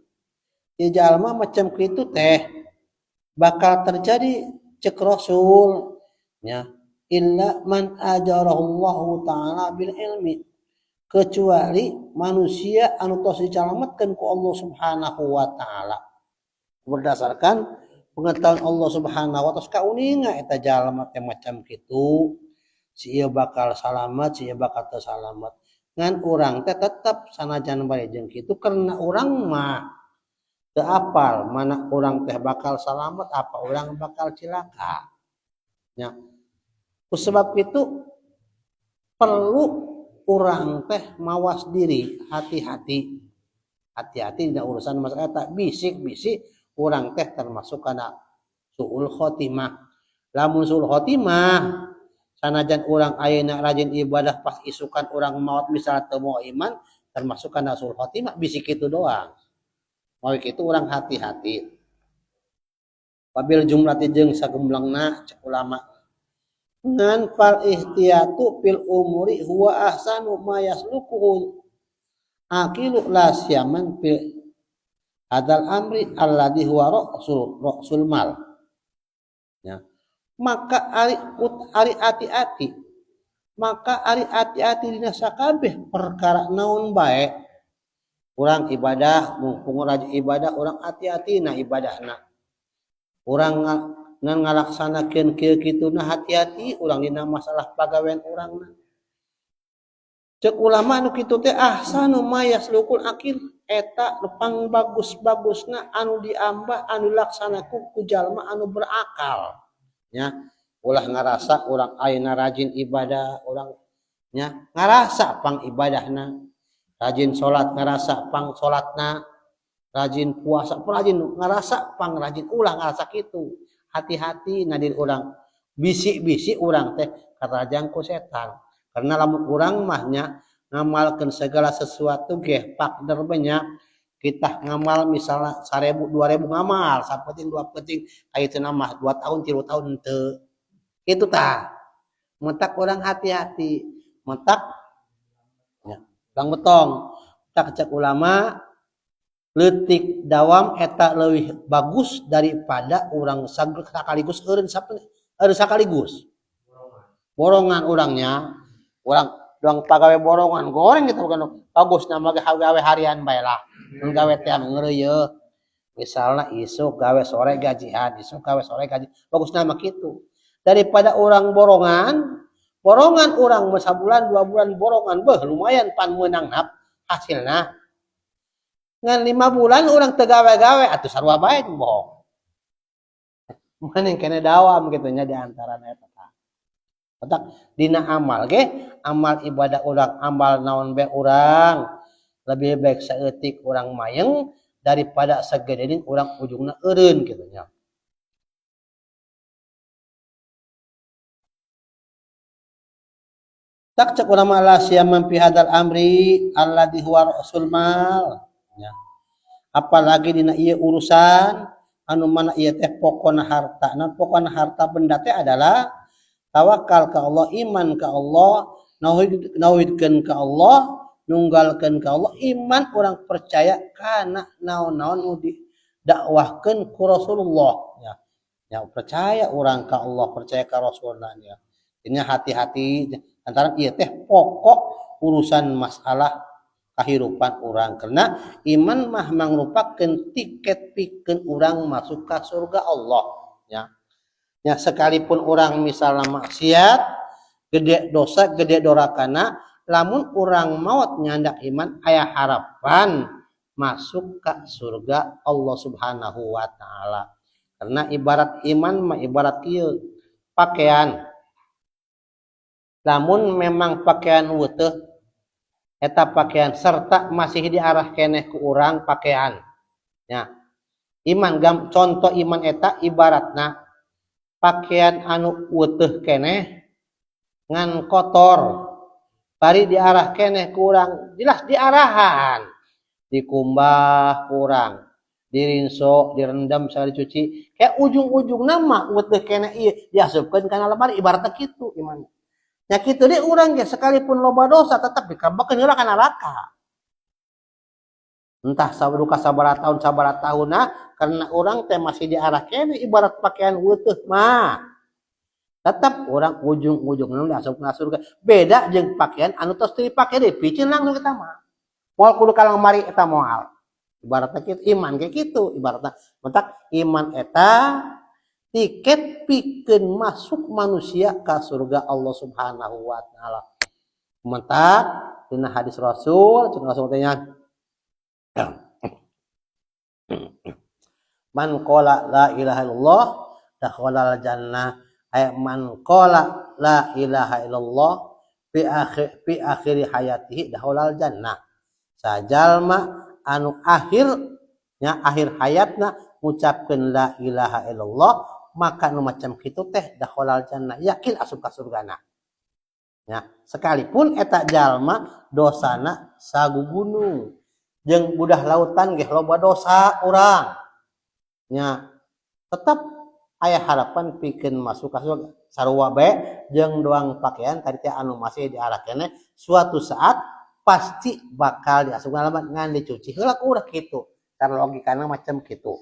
Ieu jalma macam kitu teh bakal terjadi cek Rasul nya illa man ajarahullahu taala bil ilmi kecuali manusia anu tos dicalametkeun ku Allah Subhanahu wa taala berdasarkan pengetahuan Allah Subhanahu wa taala kauninga eta jalma teh macam kitu si ieu bakal salamet si ieu bakal teu salamet ngan urang teh tetep sanajan bae jeung kitu karena urang mah teu apal mana urang teh bakal salamet apa urang bakal cilaka nya ku sebab itu perlu urang teh mawas diri hati-hati dina urusan masalah eta bisik-bisik urang teh termasuk kana suul khotimah lamun suul khotimah sanajan urang ayeuna rajin ibadah pas isukan urang maot misalnya teu moal iman termasuk kana suul khotimah bisik kitu doang moal kitu urang hati-hati wabil jumlati jeung sagemblengna cek ulama ngan fal ihtiyatu fil umuri huwa ahsanu ma yaslukuhu aqilu la siyaman fil adal amri alladhi huwa ra'sul mal ya maka ari hati-hati dina sakabeh perkara naon bae urang ibadah mumpung rajin ibadah urang hati-hati na ibadahna urang ngan ngalaksanakeun kieu kituna hati-hati urang dina masalah pagawean urangna cek ulama anu kitu teh ahsanu ma yaslukul akil eta pang bagus-bagusna anu diambah anu laksanaku ku jalma anu berakal nya ulah ngarasa urang ayeuna rajin ibadah urang nya ngarasa pang ibadahna rajin salat ngarasa pang salatna rajin puasa rajin ngarasa pang rajin ulah ngarasa kitu hati-hati na diri urang bisi-bisi urang teh karajang ku setan karena lamun urang mah nya ngamalkeun segala sesuatu ge pakder banyak kita ngamal misalnya 1000 2000 ngamal sapenting 2 penting ayeuna mah 2 tahun 3 tahun teu kitu tah mentak urang hati-hati mentak nya bang betong tak cek ulama leutik dawam eta leuwih bagus daripada urang sakaligus eureun sakaligus borongan urangnya urang doang pagawe borongan goreng gitu bukan bagus nama gawe harian bae lah mun gawe teh ngeureuy misalna isuk gawe sore gajian isuk gawe sore gaji bagus nama kitu daripada urang borongan urang sabulan 2 bulan borongan beuh lumayan pan meunang hasilna ngan 5 bulan urang teu gawe-gawe atuh sarua bae bohong. Mane kene dawam kitu nya di antarana eta tah. Otak dina amal ge, amal ibadah urang, amal naon bae urang lebih baik saeutik urang mayeng daripada sagedening urang ujungna eureun kitu nya. Tak cek ulama la siyaman fi hadal amri alladhi huwa ra'sul mal. Ya. Apalagi dina ieu urusan anu mana ieu teh pokona harta. Nah pokona harta benda teh adalah tawakal ka Allah, iman ka Allah, nauhidkeun ka Allah, nunggalkeun ka Allah, iman urang percaya kana naon-naon nu didakwahkeun ku Rasulullah ya. Ya percaya urang ka Allah, percaya ka Rasulna ya. Ini hati-hati antara ieu teh pokok urusan masalah kehidupan orang karena iman mah mangrupakeun tiket pikeun urang masuk ke surga Allah ya. Ya sekalipun orang misalnya maksiat gede dosa gede dorakana lamun urang maot nyandak iman aya harapan masuk ke surga Allah Subhanahu wa taala. Karena ibarat iman mah ibarat kieu pakaian Lamun memang pakaian wuteuh eta pakaian serta masih diarah keneh ku urang pakaian nya iman contoh iman eta ibaratna pakaian anu wuteuh keneh ngan kotor bari diarah keneh ku urang jelas diarahan dikumbah kurang dirinso direndam sekali dicuci kayak ujung-ujung nama wuteuh keneh ieu diasupkeun kana lemari ibaratna kitu iman nya kitu deui urang ge sekalipun loba dosa tetep dikarebakeun heula kana neraka entah saduka sabaraha tahunna karena orang teh masih diarah keneh ibarat pakaian wuteuh mah tetep orang ujung-ujungna diasupkeun ka surga beda jeung pakaian anu tos teu dipake deui pikeun langsung eta mah moal kudu ka lemari eta moal ibaratna kitu iman ge kitu ibaratna mentak iman eta tiket pikeun masuk manusia ka surga Allah Subhanahu wa taala mentak dina hadis Rasul cenah Rasul teh nya man qala la ilaha illallah dakhalal jannah ay man qala la ilaha illallah fi akhir hayatihi dakhalal jannah sajalma anu akhirnya akhir hayatna ngucapkeun la ilaha illallah maka nu macam kitu teh dakhalal jannah yakin asup ka surgana nya sekalipun eta jalma dosana sagugunung jeung budah lautan ge loba dosa urang nya tetap aya harapan pikeun masuk ka surga sarua bae jeung doang pakaian tadi teh anu masih diarah keneh suatu saat pasti bakal diasup ka lemari ngan dicuci heula ku urang kitu karena logikana macam kitu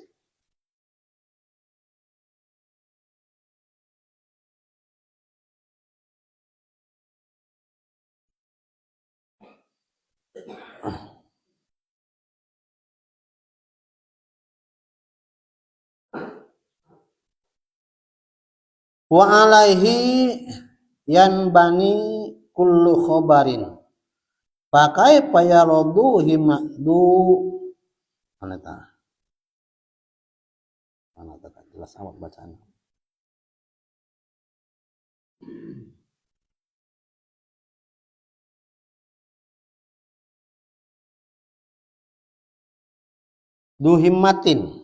wa alaihi yan bani kullu khabarin pakai payaradu himadu mana ta jelas amat bacaan du himmatin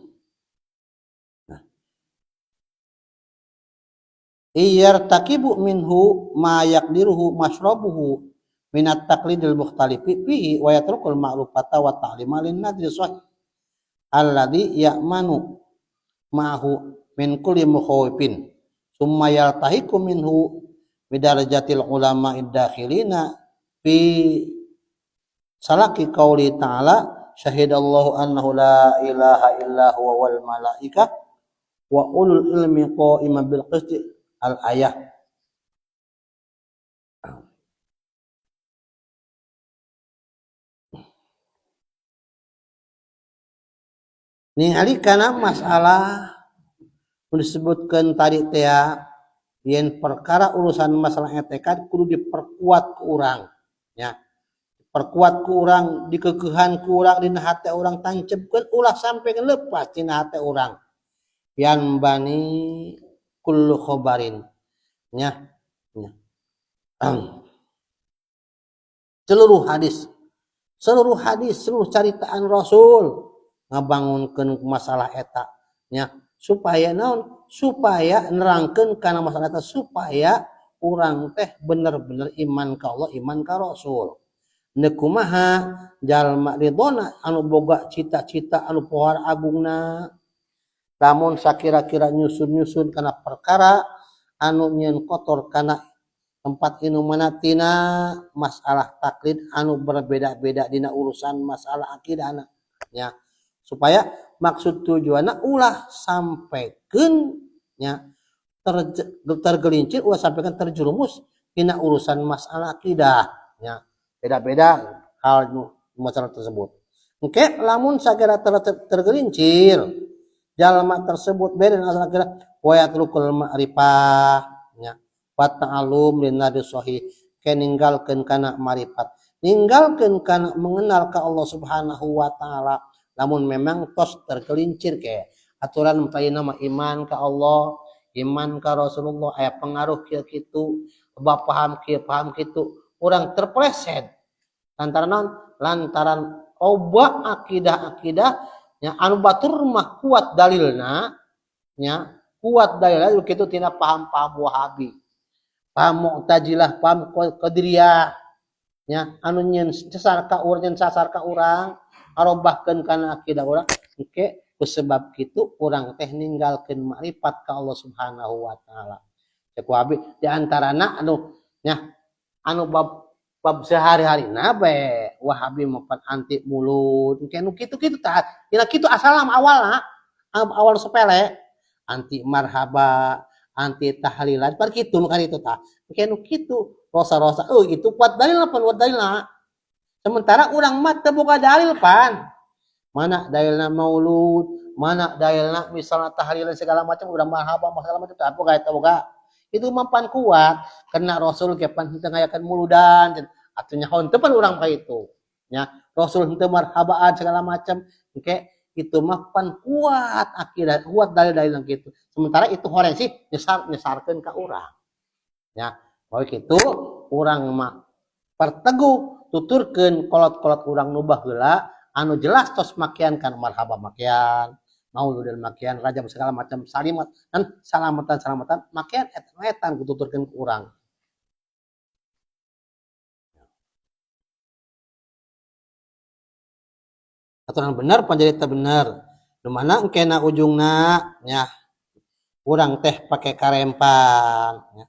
iyartakibu minhu ma yaqdiruhu mashrabuhu minat taqlidil mukhtalifi fihi wa yatrukul ma'rufata wa ta'lima lin nadri sahih alladhi ya'manu ma'hu min kulli mukhawifin summa yaltahiku minhu bidarajatil ulama iddakhilina fi salaki qauli ta'ala syahidallahu annahu la ilaha illa huwa wal malaikah wa ulul ilmi qa'iman bil qisti al ayah ningali kana masalah disebutkeun tadi teh yen perkara urusan masalah etekad kudu diperkuat ku urang nya perkuat ku urang dikeukehan ku urang dina hate urang tancepkeun ulah sampai lepas dina hate urang yan bani kullu khabarin nya seluruh hadis seluruh caritaan Rasul ngabangunkeun masalah eta nya supaya naon supaya nerangkeun kana masalah eta supaya urang teh bener-bener iman ka Allah iman ka Rasul neuk kumaha jalma ridona anu boga cita-cita anu pohar agungna lamun sakira-kira nyusun-nyusun kana perkara anu nyeun kotor kana tempat inumanna tina masalah taklid anu berbeda-beda dina urusan masalah akidahna nya supaya maksud tujuanna ulah sampekeun nya tergelincir ulah sampekeun terjerumus dina urusan masalah akidah nya beda-beda hal masalah tersebut engke lamun sagara tergelincir jalma tersebut beda dengan masalah akidah wa yatrukul ma'rifah nya wa ta'allum linadi sahih ke ninggalkeun kana marifat ninggalkeun kana mengenal ka Allah Subhanahu wa taala lamun memang tos tergelincir ke aturan paina mah iman ka Allah iman ka Rasulullah aya pengaruh kieu kitu loba paham kitu urang terpleset lantaran loba akidah-akidah nya anu batur mah kuat dalilna nya kuat dalilna kitu tina paham-paham Wahabi, paham Mu'tazilah, paham Qadariyah nya anu nyen sasar ka urang arobahkeun kana akidah urang engke sebab kitu urang teh ninggalkeun makrifat ka Allah Subhanahu wa taala. Cek Wahabi di antarana anu bab sehari-harina bae Wahabi mah anti mulut engke nu kitu-kitu tah. Dina kitu asalam awal sepele anti marhaba, anti tahlilan par kitu nu kan itu tah. Engke nu kitu rosa-rosa itu kuat dalil apa kuat dalilna. Sementara urang mah teu boga dalil pan. Mana dalilna maulud, mana dalilna misalnya tahlilan segala macam udah marhaba segala macam apa kayak boga. Itu mampan kuat karena Rasul ge pan henteu ngayakeun muludan atunya hon teu pan urang ka itu. Nya Rasul henteu marhabaan segala macam engke itu mah pan kuat akidah kuat dalil-dalil gitu. Sementara itu horeng sih nyesarkeun ka urang. Nya poe kitu urang mah perteguh tuturkeun kolot-kolot urang nu baheula anu jelas tos makian kan marhaba makian mauludil makian rajab segala macam salimat dan salamatan makian etan kututurkeun ku urang. Aturan bener panjarita bener nu mana engkena ujungna nya urang teh pake karempan nya.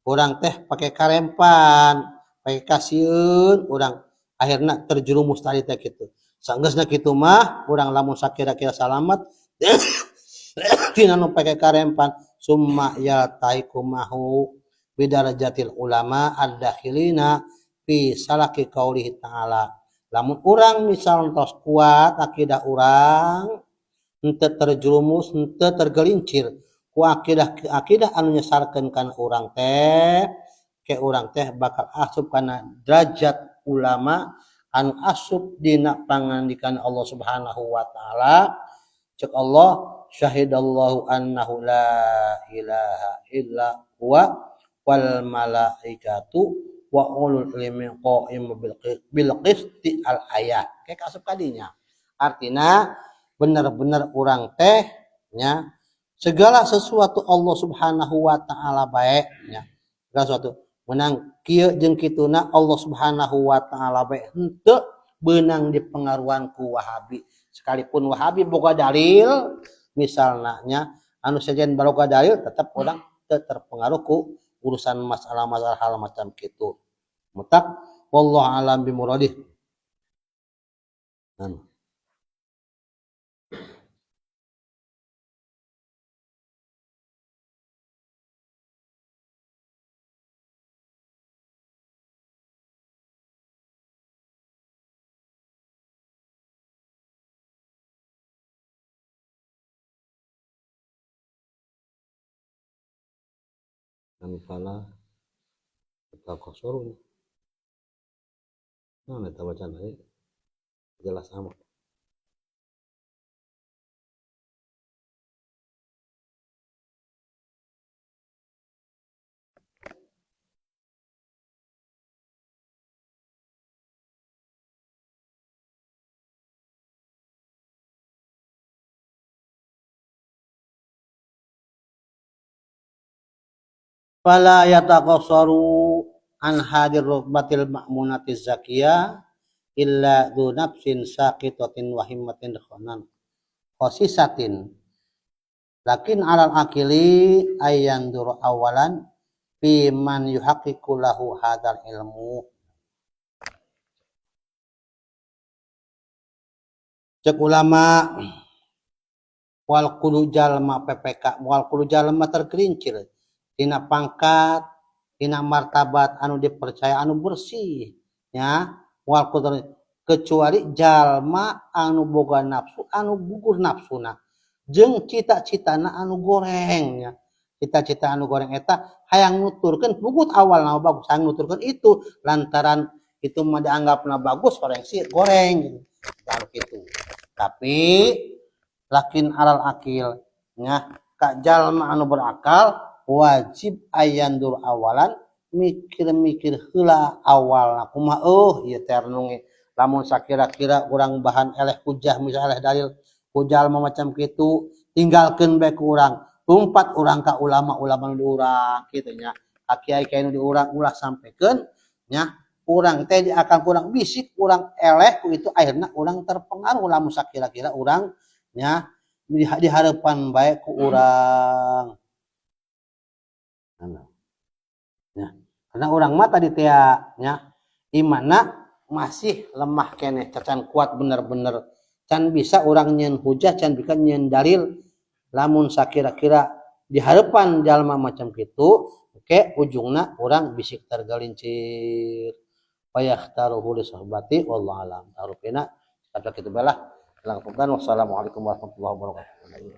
Urang teh pake karempan pake kasieun urang akhirna terjerumus tadi teh kitu. Sanggeusna kitu mah urang lamun sakira-kira salamat tina nu pake karempan summa yaltaiku mahu bidarajatil ulama ad-dakhilina fi salaki qaulihi ta'ala. Lamun urang misal tos kuat akidah urang henteu terjerumus henteu tergelincir ku akidah anu nyesarkeun kana urang teh ke urang teh bakal asup kana derajat ulama anu asup dina pangandikan Allah Subhanahu wa taala. Cek Allah syahidallahu annahu la ilaha illa huwa wal malaikatu wa ulul ilmi qaim bil qisti al ayat. Kayak asup kadinya. Artina bener-bener urang teh nya segala sesuatu Allah Subhanahu wa taala bae nya. Segala sesuatu menang kieu jeung kituna Allah Subhanahu wa taala bae henteu beunang dipengaruhan ku Wahabi. Sekalipun Wahabi boga dalil misalna nya anu sejen boga dalil tetep urang teu terpengaruh ku urusan masalah-masalah hal macam kitu. Mutak wallahu alam bimuradih. Fala kita kosorun. Nah, kita baca lagi. Jelas sama. Fala yataqassaru an hadir rukbatil ma'munati zakiyah illa du nafsin saqitatin wa himmatin khonan khosisatin lakin alal akili ayandur awalan fi man yuhaqqiqu lahu hadal ilmu. Cek ulama wal kudu jalma PPK wal kudu jalma tergelincir tina pangkat tina martabat anu dipercaya anu bersih nya wal kudu kecuali jalma anu boga nafsu anu gugur nafsuna jeung cita-citana anu goreng nya. Cita-cita anu goreng eta hayang nuturkeun bugut awalna bagus hayang nuturkeun itu lantaran itu mah dianggapna bagus koreksi goreng gitu. Tapi lakin alal akil nya ka jalma anu berakal wajib ayandur awalan mikir-mikir heula awalna kumaha ieu teh renungi lamun sakira-kira urang bahan eleh hujah misalnya eleh dalil hujal macam kitu tinggalkeun bae ku urang umpat urang ka ulama-ulama nu urang kitu nya ka kiai-kiai nu di urang ulah sampekeun nya urang teh akan kurang bisik urang eleh ku itu akhirna urang terpengaruh lamun sakira-kira urang nya di harapan bae ku urang ya. Karena orang mah tadi teh nya imanna masih lemah keneh can kuat bener-bener can bisa orang nyen hujah can bisa nyen dalil lamun sakira-kira di harapan jalma macam kitu oke ujungna orang bisik tergelincir fayakhtaruhu li sahbati wallahu alam tarupina kata kitu balah langkungan wassalamualaikum warahmatullahi wabarakatuh